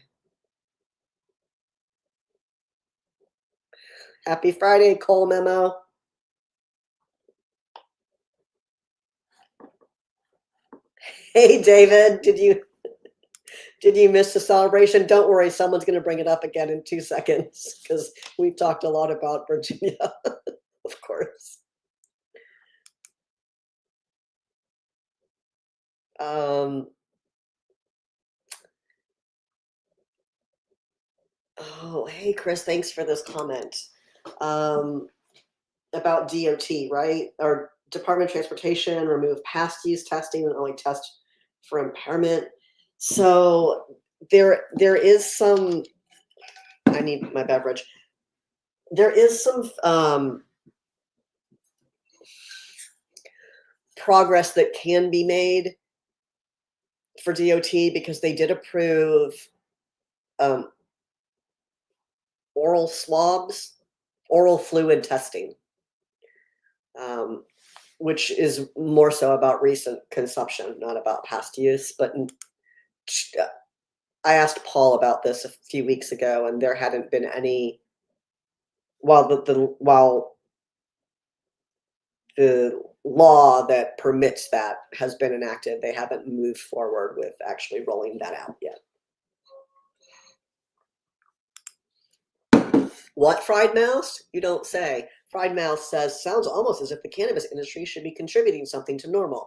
[SPEAKER 1] Happy Friday, Cole Memo. Hey, David, did you miss the celebration? Don't worry, someone's going to bring it up again in 2 seconds because we've talked a lot about Virginia, of course. Oh, hey, Chris, thanks for this comment about DOT, right? Or Department of Transportation, remove past use testing and only test for impairment. So there is some, I need my beverage. There is some progress that can be made for DOT because they did approve oral swabs, oral fluid testing, which is more so about recent consumption, not about past use. But I asked Paul about this a few weeks ago, and there hadn't been any while the law that permits that has been enacted, they haven't moved forward with actually rolling that out yet. What fried mouse? You don't say. Fried mouse says, sounds almost as if the cannabis industry should be contributing something to NORML.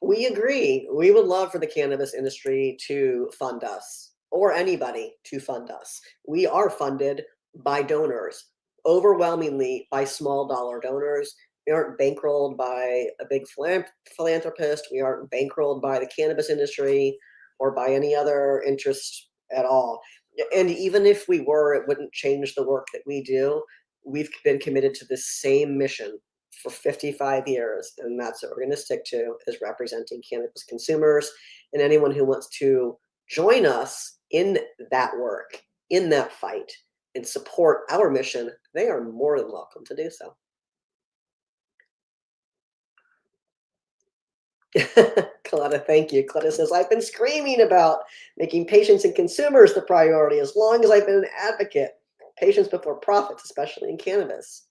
[SPEAKER 1] We agree. We would love for the cannabis industry to fund us, or anybody to fund us. We are funded by donors, overwhelmingly by small dollar donors. We aren't bankrolled by a big philanthropist. We aren't bankrolled by the cannabis industry or by any other interest at all. And even if we were, it wouldn't change the work that we do. We've been committed to the same mission for 55 years, and that's what we're going to stick to, is representing cannabis consumers. And anyone who wants to join us in that work, in that fight, and support our mission, they are more than welcome to do so. Coletta, thank you. Coletta says, I've been screaming about making patients and consumers the priority as long as I've been an advocate. Patients before profits, especially in cannabis.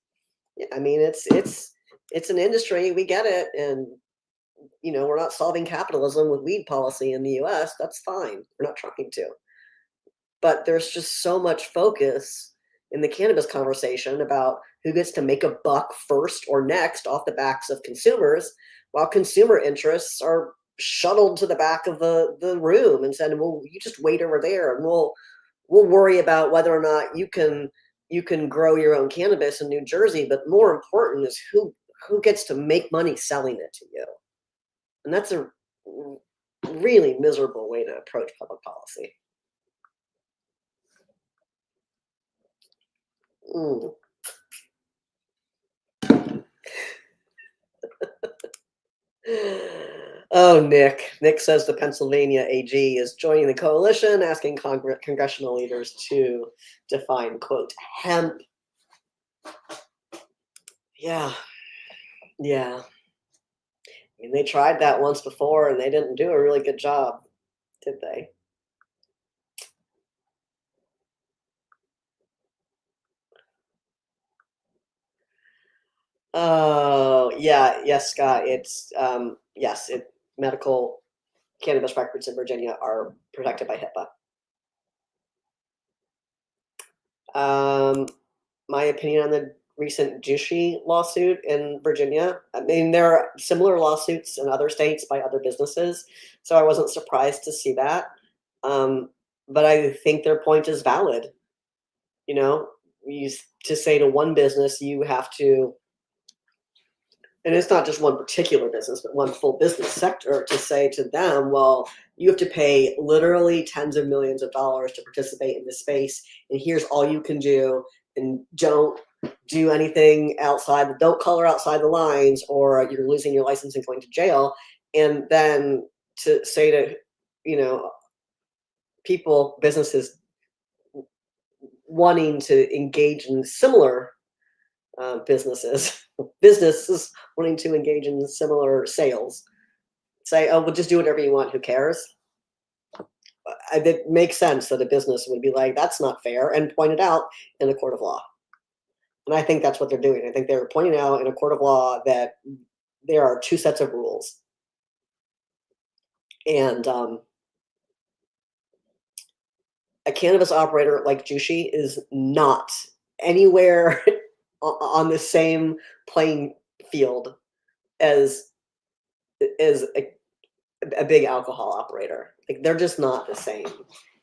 [SPEAKER 1] Yeah, I mean, it's an industry. We get it. And, you know, we're not solving capitalism with weed policy in the US. That's fine. We're not trying to. But there's just so much focus in the cannabis conversation about who gets to make a buck first or next off the backs of consumers, while consumer interests are shuttled to the back of the room and said, well, you just wait over there and we'll worry about whether or not you can grow your own cannabis in New Jersey. But more important is who gets to make money selling it to you. And that's a really miserable way to approach public policy. Mm. Oh, Nick. Nick says the Pennsylvania AG is joining the coalition, asking congressional leaders to define, quote, hemp. Yeah. Yeah. I mean, they tried that once before and they didn't do a really good job, did they? Oh, yeah. Yes, Scott. It's, yes, medical cannabis records in Virginia are protected by HIPAA. My opinion on the recent Jushi lawsuit in Virginia. I mean, there are similar lawsuits in other states by other businesses, so I wasn't surprised to see that. But I think their point is valid. You know, to say to one business, you have to, and it's not just one particular business, but one full business sector, to say to them, well, you have to pay literally tens of millions of dollars to participate in this space, and here's all you can do, and don't do anything outside, don't color outside the lines, or you're losing your license and going to jail. And then to say to, you know, people, businesses wanting to engage in similar businesses wanting to engage in similar sales, say, oh, well, just do whatever you want, who cares? It makes sense that a business would be like, that's not fair, and point it out in a court of law. And I think that's what they're doing. I think they're pointing out in a court of law that there are two sets of rules. And a cannabis operator like Jushi is not anywhere on the same playing field as a big alcohol operator. Like, they're just not the same.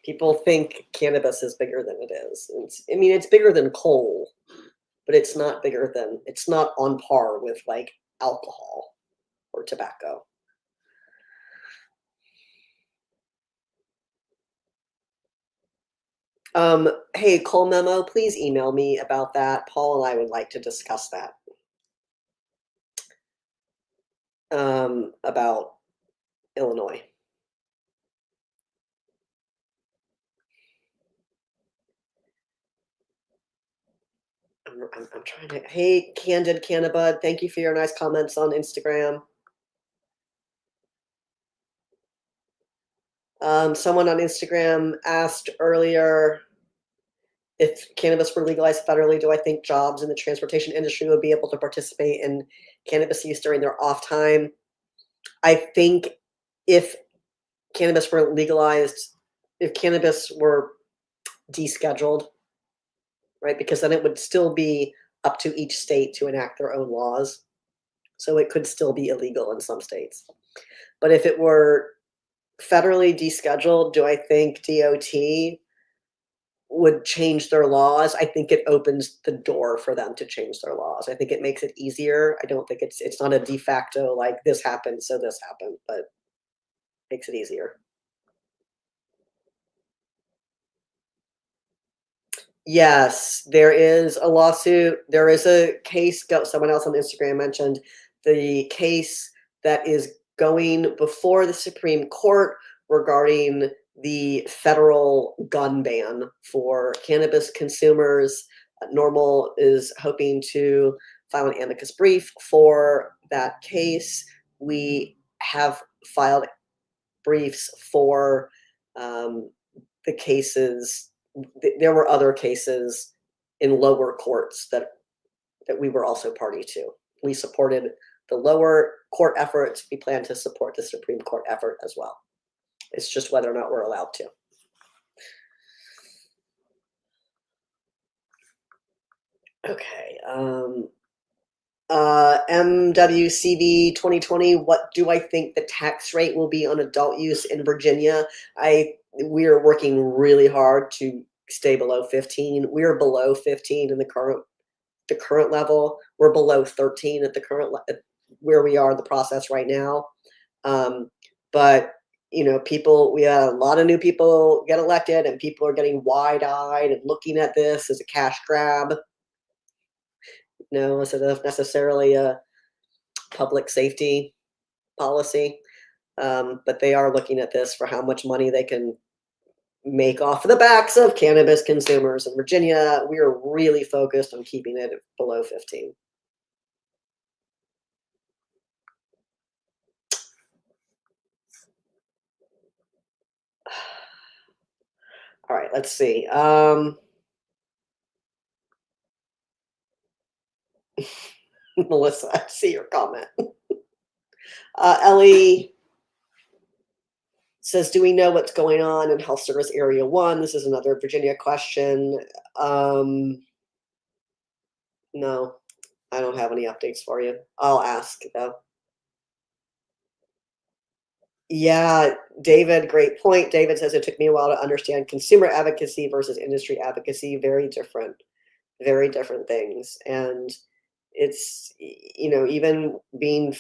[SPEAKER 1] People think cannabis is bigger than it is. I mean, it's bigger than coal, but it's not bigger than, it's not on par with like alcohol or tobacco. Hey, Cole Memo, please email me about that. Paul and I would like to discuss that. About Illinois. I'm trying to, hey, Candid Cannabud, thank you for your nice comments on Instagram. Someone on Instagram asked earlier if cannabis were legalized federally, do I think jobs in the transportation industry would be able to participate in cannabis use during their off time? I think if cannabis were legalized, if cannabis were descheduled, right, because then it would still be up to each state to enact their own laws. So it could still be illegal in some states. But if it were federally descheduled, do I think DOT would change their laws? I think it opens the door for them to change their laws. I think it makes it easier. I don't think it's not a de facto like this happened, so this happened, but makes it easier. Yes, there is a lawsuit. There is a case. Someone else on Instagram mentioned the case that is going before the Supreme Court regarding the federal gun ban for cannabis consumers. NORML is hoping to file an amicus brief for that case. We have filed briefs for the cases. There were other cases in lower courts that we were also party to. We supported the lower court efforts. We plan to support the Supreme Court effort as well. It's just whether or not we're allowed to. Okay. MWCB 2020, what do I think the tax rate will be on adult use in Virginia? We are working really hard to stay below 15. We are below 15 in the current level. We're below 13 at the current where we are in the process right now. But we had a lot of new people get elected, and people are getting wide-eyed and looking at this as a cash grab. Instead of necessarily a public safety policy. But they are looking at this for how much money they can make off of the backs of cannabis consumers in Virginia. We are really focused on keeping it below 15. All right, let's see. Melissa, I see your comment. Ellie says, do we know what's going on in Health Service Area 1? This is another Virginia question. No, I don't have any updates for you. I'll ask, though. Yeah, David, great point. David says it took me a while to understand consumer advocacy versus industry advocacy. Very different things. And it's, even being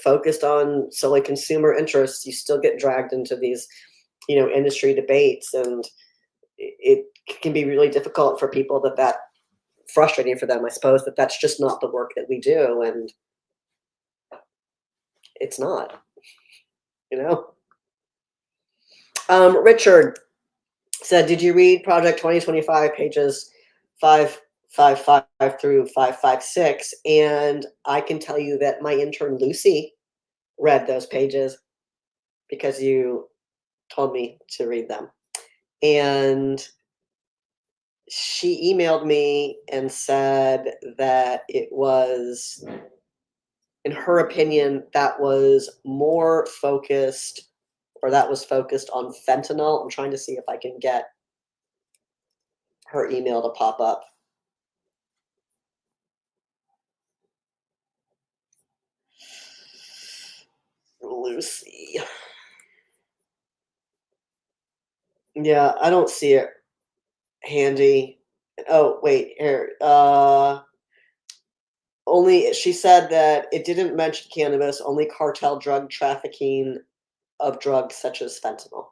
[SPEAKER 1] focused on solely consumer interests, you still get dragged into these, industry debates. And it can be really difficult for people that frustrating for them, I suppose, that's just not the work that we do. And it's not. Richard said, did you read Project 2025 pages 555 through 556? And I can tell you that my intern Lucy read those pages because you told me to read them. And she emailed me and said that it was, in her opinion, that was focused on fentanyl. I'm trying to see if I can get her email to pop up. Lucy. Yeah, I don't see it handy. Oh, wait, here. She said that it didn't mention cannabis, only cartel drug trafficking of drugs such as fentanyl.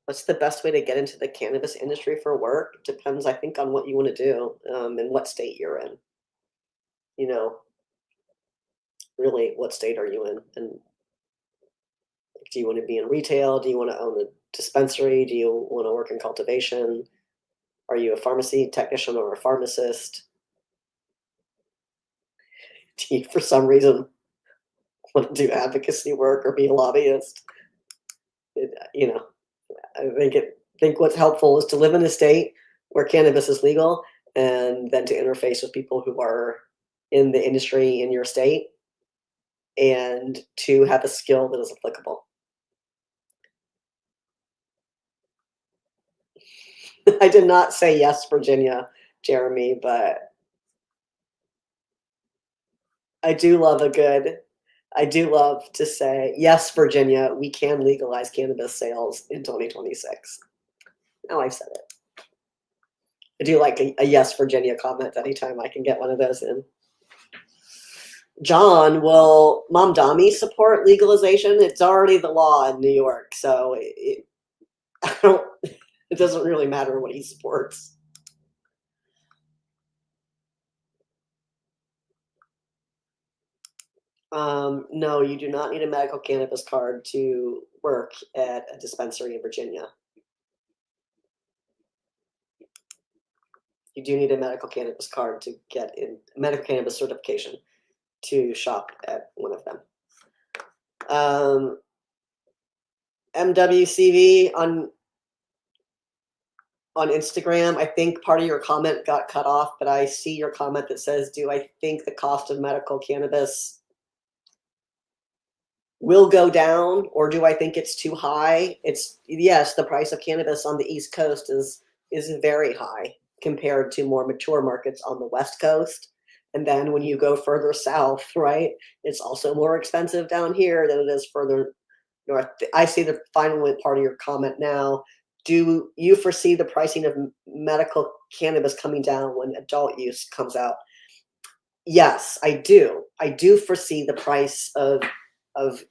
[SPEAKER 1] What's the best way to get into the cannabis industry for work? Depends, I think, on what you want to do, and what state you're in. Really, what state are you in? And do you want to be in retail? Do you want to own a dispensary? Do you want to work in cultivation? Are you a pharmacy technician or a pharmacist? Do you, for some reason, want to do advocacy work or be a lobbyist. You know, I think what's helpful is to live in a state where cannabis is legal, and then to interface with people who are in the industry in your state, and to have a skill that is applicable. I did not say yes, Virginia, Jeremy, but I do love I do love to say, yes, Virginia, we can legalize cannabis sales in 2026. Now I've said it. I do like a yes, Virginia comment anytime I can get one of those in. John, will Mamdani support legalization? It's already the law in New York, so it doesn't really matter what he supports. No, you do not need a medical cannabis card to work at a dispensary in Virginia. You do need a medical cannabis card to get in medical cannabis certification to shop at one of them. MWCV on Instagram, I think part of your comment got cut off, but I see your comment that says, do I think the cost of medical cannabis will go down, or do I think it's too high? It's yes, the price of cannabis on the East Coast is very high compared to more mature markets on the West Coast. And then when you go further south, right, it's also more expensive down here than it is further north. I see the final part of your comment now. Do you foresee the pricing of medical cannabis coming down when adult use comes out? Yes, I do. I do foresee the price of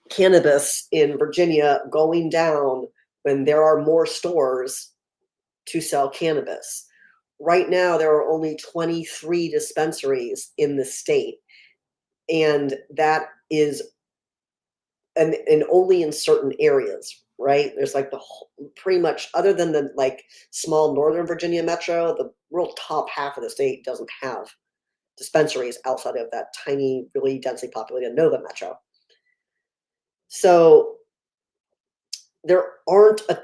[SPEAKER 1] cannabis in Virginia going down when there are more stores to sell cannabis. Right now, there are only 23 dispensaries in the state, and that is and only in certain areas, right? There's like the whole, pretty much, other than the like small Northern Virginia metro, the real top half of the state doesn't have dispensaries outside of that tiny, really densely populated Nova metro. So there aren't I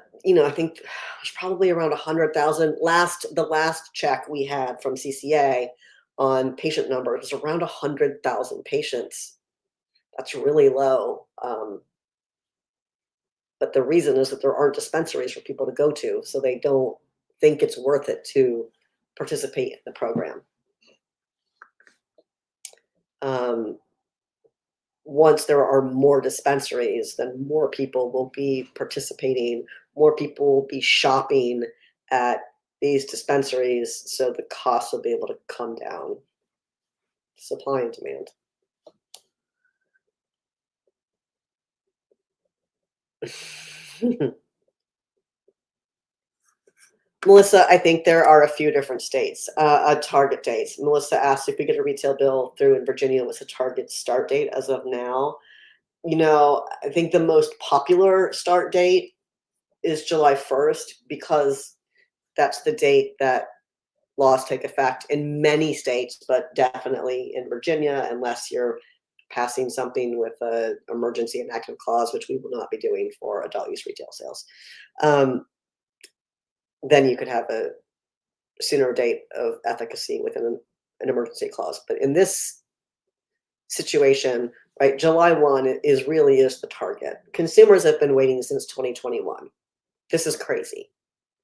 [SPEAKER 1] think there's probably around 100,000. The last check we had from CCA on patient numbers was around 100,000 patients. That's really low. But the reason is that there aren't dispensaries for people to go to, so they don't think it's worth it to participate in the program. Once there are more dispensaries, then more people will be participating, more people will be shopping at these dispensaries, so the costs will be able to come down. Supply and demand. Melissa, I think there are a few different states, target dates. Melissa asked if we get a retail bill through in Virginia, what's the target start date as of now? I think the most popular start date is July 1st because that's the date that laws take effect in many states, but definitely in Virginia, unless you're passing something with an emergency enactment clause, which we will not be doing for adult use retail sales. Then you could have a sooner date of efficacy within an emergency clause. But in this situation, right, July 1 is the target. Consumers have been waiting since 2021. This is crazy.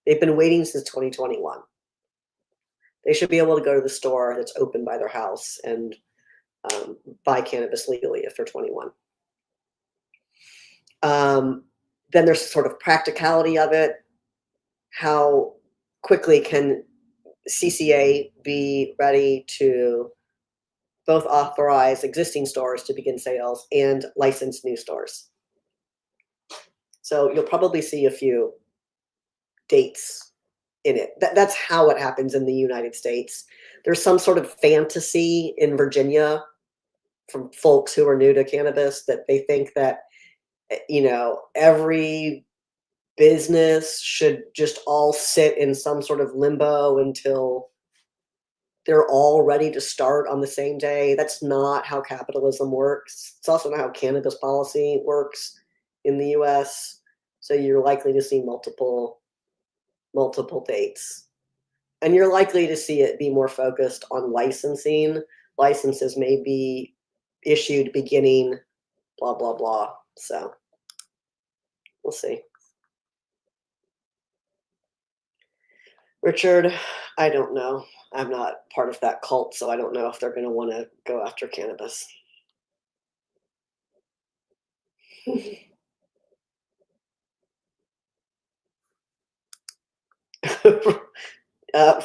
[SPEAKER 1] They've been waiting since 2021. They should be able to go to the store that's open by their house and buy cannabis legally if they're 21. Then there's sort of practicality of it. How quickly can CCA be ready to both authorize existing stores to begin sales and license new stores? So you'll probably see a few dates in it. That's how it happens in the United States. There's some sort of fantasy in Virginia from folks who are new to cannabis that they think that, every business should just all sit in some sort of limbo until they're all ready to start on the same day. That's not how capitalism works. It's also not how cannabis policy works in the US. So you're likely to see multiple dates. And you're likely to see it be more focused on licensing. Licenses may be issued beginning blah, blah, blah. So we'll see. Richard, I don't know. I'm not part of that cult, so I don't know if they're going to want to go after cannabis.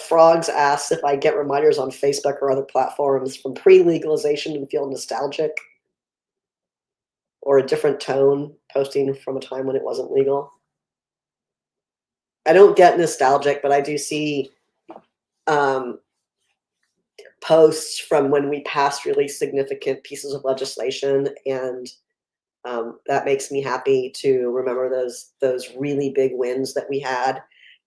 [SPEAKER 1] Frogs asks if I get reminders on Facebook or other platforms from pre-legalization and feel nostalgic, or a different tone posting from a time when it wasn't legal. I don't get nostalgic, but I do see posts from when we passed really significant pieces of legislation, and that makes me happy to remember those really big wins that we had,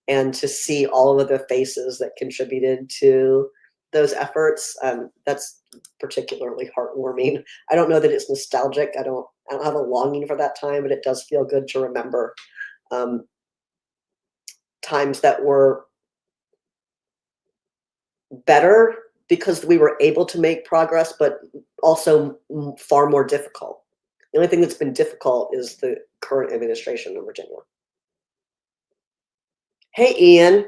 [SPEAKER 1] and to see all of the faces that contributed to those efforts. That's particularly heartwarming. I don't know that it's nostalgic. I don't have a longing for that time, but it does feel good to remember times that were better because we were able to make progress, but also far more difficult. The only thing that's been difficult is the current administration in Virginia. Hey, Ian.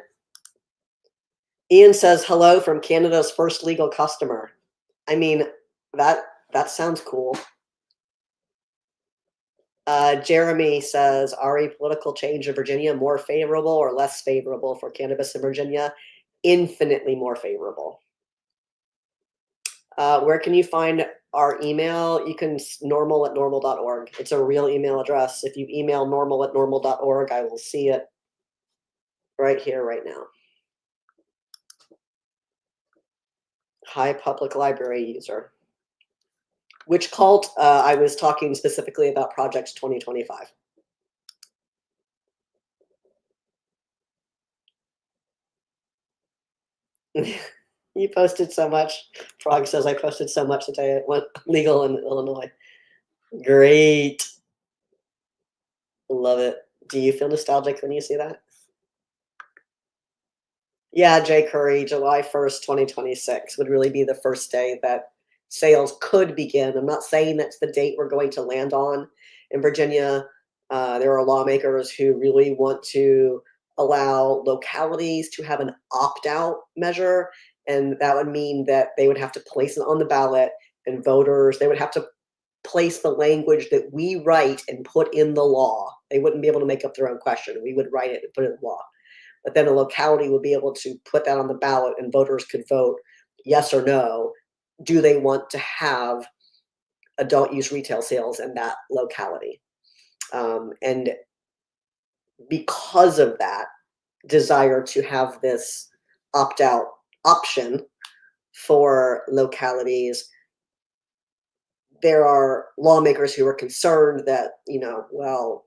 [SPEAKER 1] Ian says hello from Canada's first legal customer. I mean, that sounds cool. Jeremy says, Ari, political change in Virginia more favorable or less favorable for cannabis in Virginia? Infinitely more favorable. Where can you find our email? You can normal@normal.org. It's a real email address. If you email normal@normal.org, I will see it right here, right now. High public library user. Which cult? I was talking specifically about Projects 2025. You posted so much. Frog says, I posted so much the day it went legal in Illinois. Great. Love it. Do you feel nostalgic when you see that? Yeah, Jay Curry, July 1st, 2026 would really be the first day that sales could begin. I'm not saying that's the date we're going to land on. In Virginia, there are lawmakers who really want to allow localities to have an opt-out measure, and that would mean that they would have to place it on the ballot, and voters, they would have to place the language that we write and put in the law. They wouldn't be able to make up their own question. We would write it and put it in the law. But then a locality would be able to put that on the ballot, and voters could vote yes or no. Do they want to have adult use retail sales in that locality? And because of that desire to have this opt-out option for localities, there are lawmakers who are concerned that, well,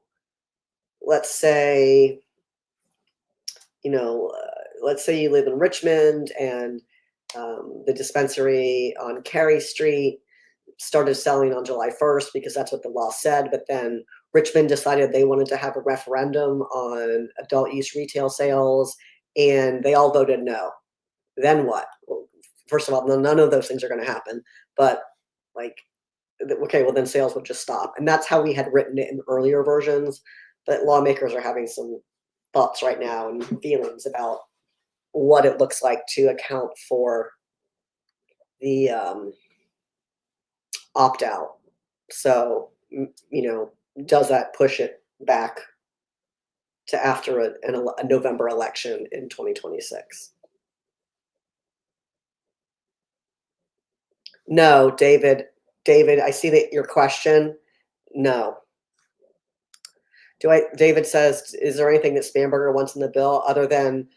[SPEAKER 1] let's say, let's say you live in Richmond and the dispensary on Carey Street started selling on July 1st because that's what the law said, but then Richmond decided they wanted to have a referendum on adult use retail sales, and they all voted no. Then what? Well, first of all, none of those things are going to happen, but okay, well then sales would just stop. And that's how we had written it in earlier versions, but lawmakers are having some thoughts right now and feelings about what it looks like to account for the opt-out. So, does that push it back to after a November election in 2026? No, David, I see that your question. No. David says, is there anything that Spanberger wants in the bill other than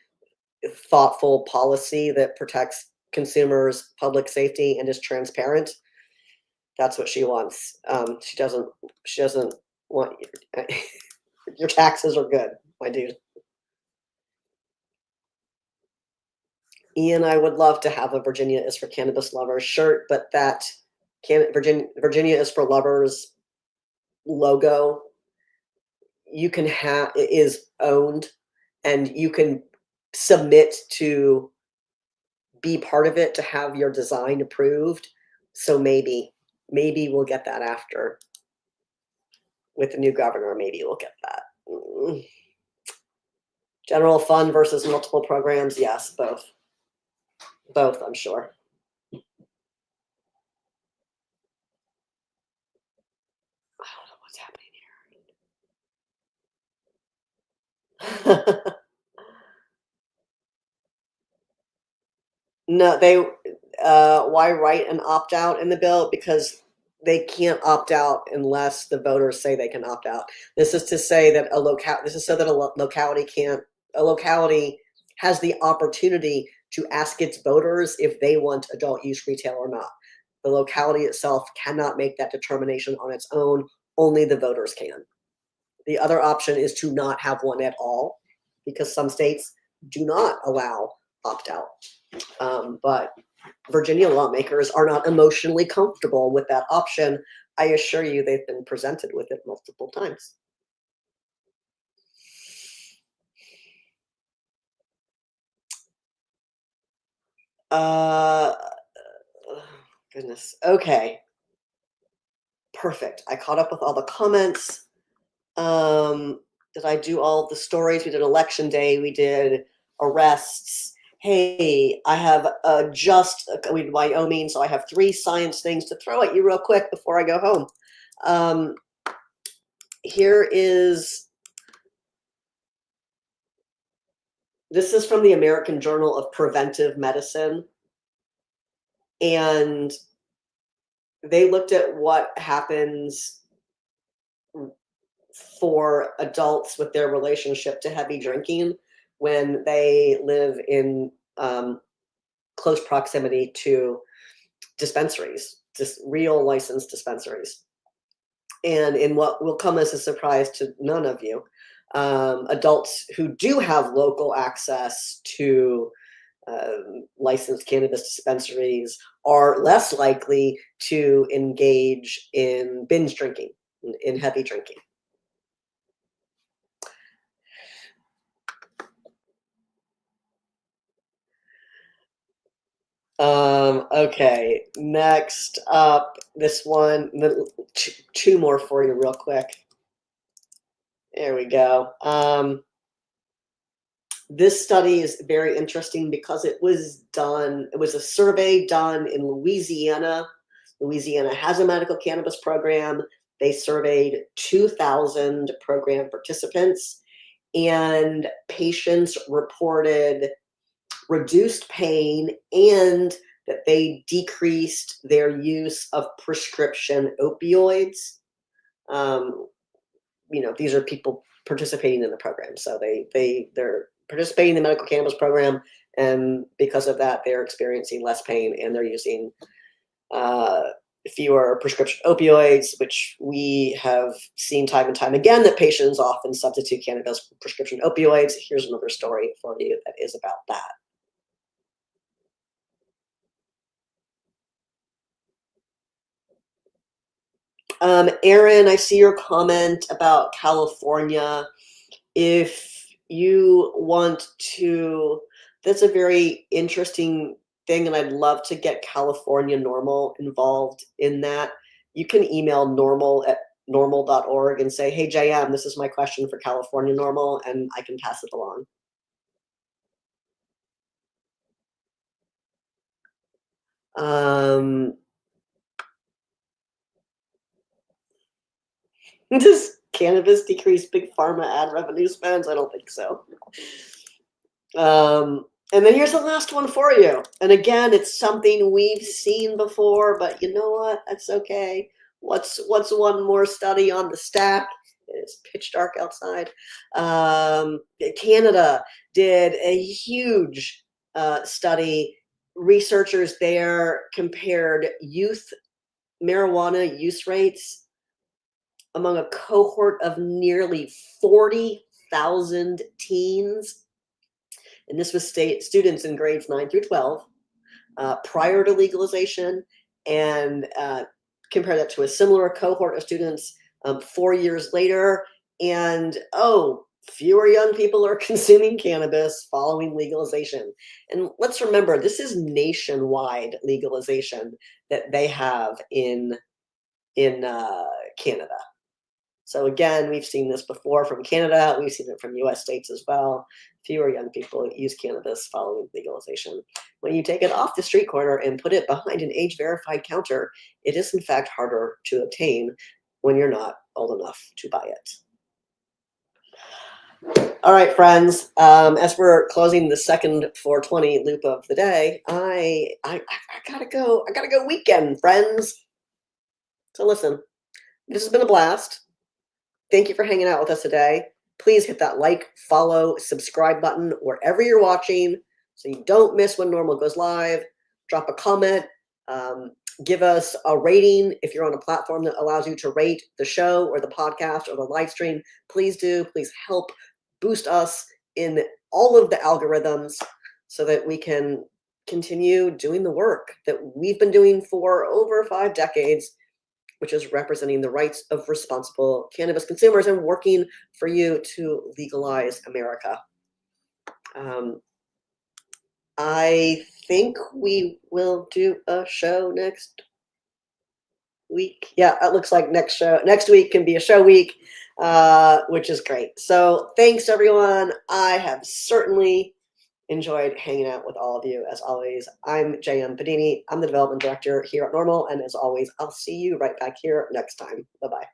[SPEAKER 1] thoughtful policy that protects consumers' public safety and is transparent? That's what she wants. She doesn't want your taxes are good, my dude. Ian, I would love to have a Virginia is for cannabis lovers shirt, but that Virginia is for lovers logo you can have is owned, and you can submit to be part of it to have your design approved. So maybe we'll get that after with the new governor. Maybe we'll get that. General fund versus multiple programs. Yes, both, I'm sure. I don't know what's happening here. No, why write an opt out in the bill? Because they can't opt out unless the voters say they can opt out. This is to say that this is so that a locality has the opportunity to ask its voters if they want adult use retail or not. The locality itself cannot make that determination on its own. Only the voters can. The other option is to not have one at all, because some states do not allow opt out. But Virginia lawmakers are not emotionally comfortable with that option. I assure you, they've been presented with it multiple times. Uh, goodness. Okay. Perfect. I caught up with all the comments. Did I do all the stories? We did election day. We did arrests. Hey, I have we did Wyoming, so I have 3 science things to throw at you real quick before I go home. Here is, this is from the American Journal of Preventive Medicine, and they looked at what happens for adults with their relationship to heavy drinking when they live in close proximity to dispensaries, just real licensed dispensaries. And in what will come as a surprise to none of you, adults who do have local access to licensed cannabis dispensaries are less likely to engage in binge drinking, in heavy drinking. Okay, next up, this one, 2 more for you real quick. There we go. This study is very interesting because it was a survey done in Louisiana. Louisiana has a medical cannabis program. They surveyed 2,000 program participants, and patients reported reduced pain and that they decreased their use of prescription opioids. These are people participating in the program, so they're participating in the medical cannabis program, and because of that, they're experiencing less pain and they're using fewer prescription opioids, which we have seen time and time again that patients often substitute cannabis for prescription opioids. Here's another story for you that is about that. Aaron, I see your comment about California. If you want to, that's a very interesting thing, and I'd love to get California NORML involved in that. You can email normal@normal.org and say, hey, JM, this is my question for California NORML, and I can pass it along. Does cannabis decrease big pharma ad revenue spends? I don't think so. And then here's the last one for you. And again, it's something we've seen before, but you know what? That's okay. What's one more study on the stack? It's pitch dark outside. Canada did a huge study. Researchers there compared youth marijuana use rates among a cohort of nearly 40,000 teens And this was students in grades 9 through 12 prior to legalization, and compare that to a similar cohort of students 4 years later. And fewer young people are consuming cannabis following legalization. And let's remember, this is nationwide legalization that they have in Canada. So again, we've seen this before from Canada. We've seen it from US states as well. Fewer young people use cannabis following legalization. When you take it off the street corner and put it behind an age-verified counter, it is in fact harder to obtain when you're not old enough to buy it. All right, friends, as we're closing the second 420 loop of the day, I gotta go weekend, friends. So listen, this has been a blast. Thank you for hanging out with us today. Please hit that like, follow, subscribe button wherever you're watching so you don't miss when NORML goes live. Drop a comment. Give us a rating if you're on a platform that allows you to rate the show or the podcast or the live stream. Please do. Please help boost us in all of the algorithms so that we can continue doing the work that we've been doing for over 5 decades, which is representing the rights of responsible cannabis consumers and working for you to legalize America. I think we will do a show next week. Yeah, it looks like next week can be a show week, which is great. So thanks, everyone. I have certainly enjoyed hanging out with all of you. As always, I'm JM Pedini. I'm the development director here at NORML. And as always, I'll see you right back here next time. Bye-bye.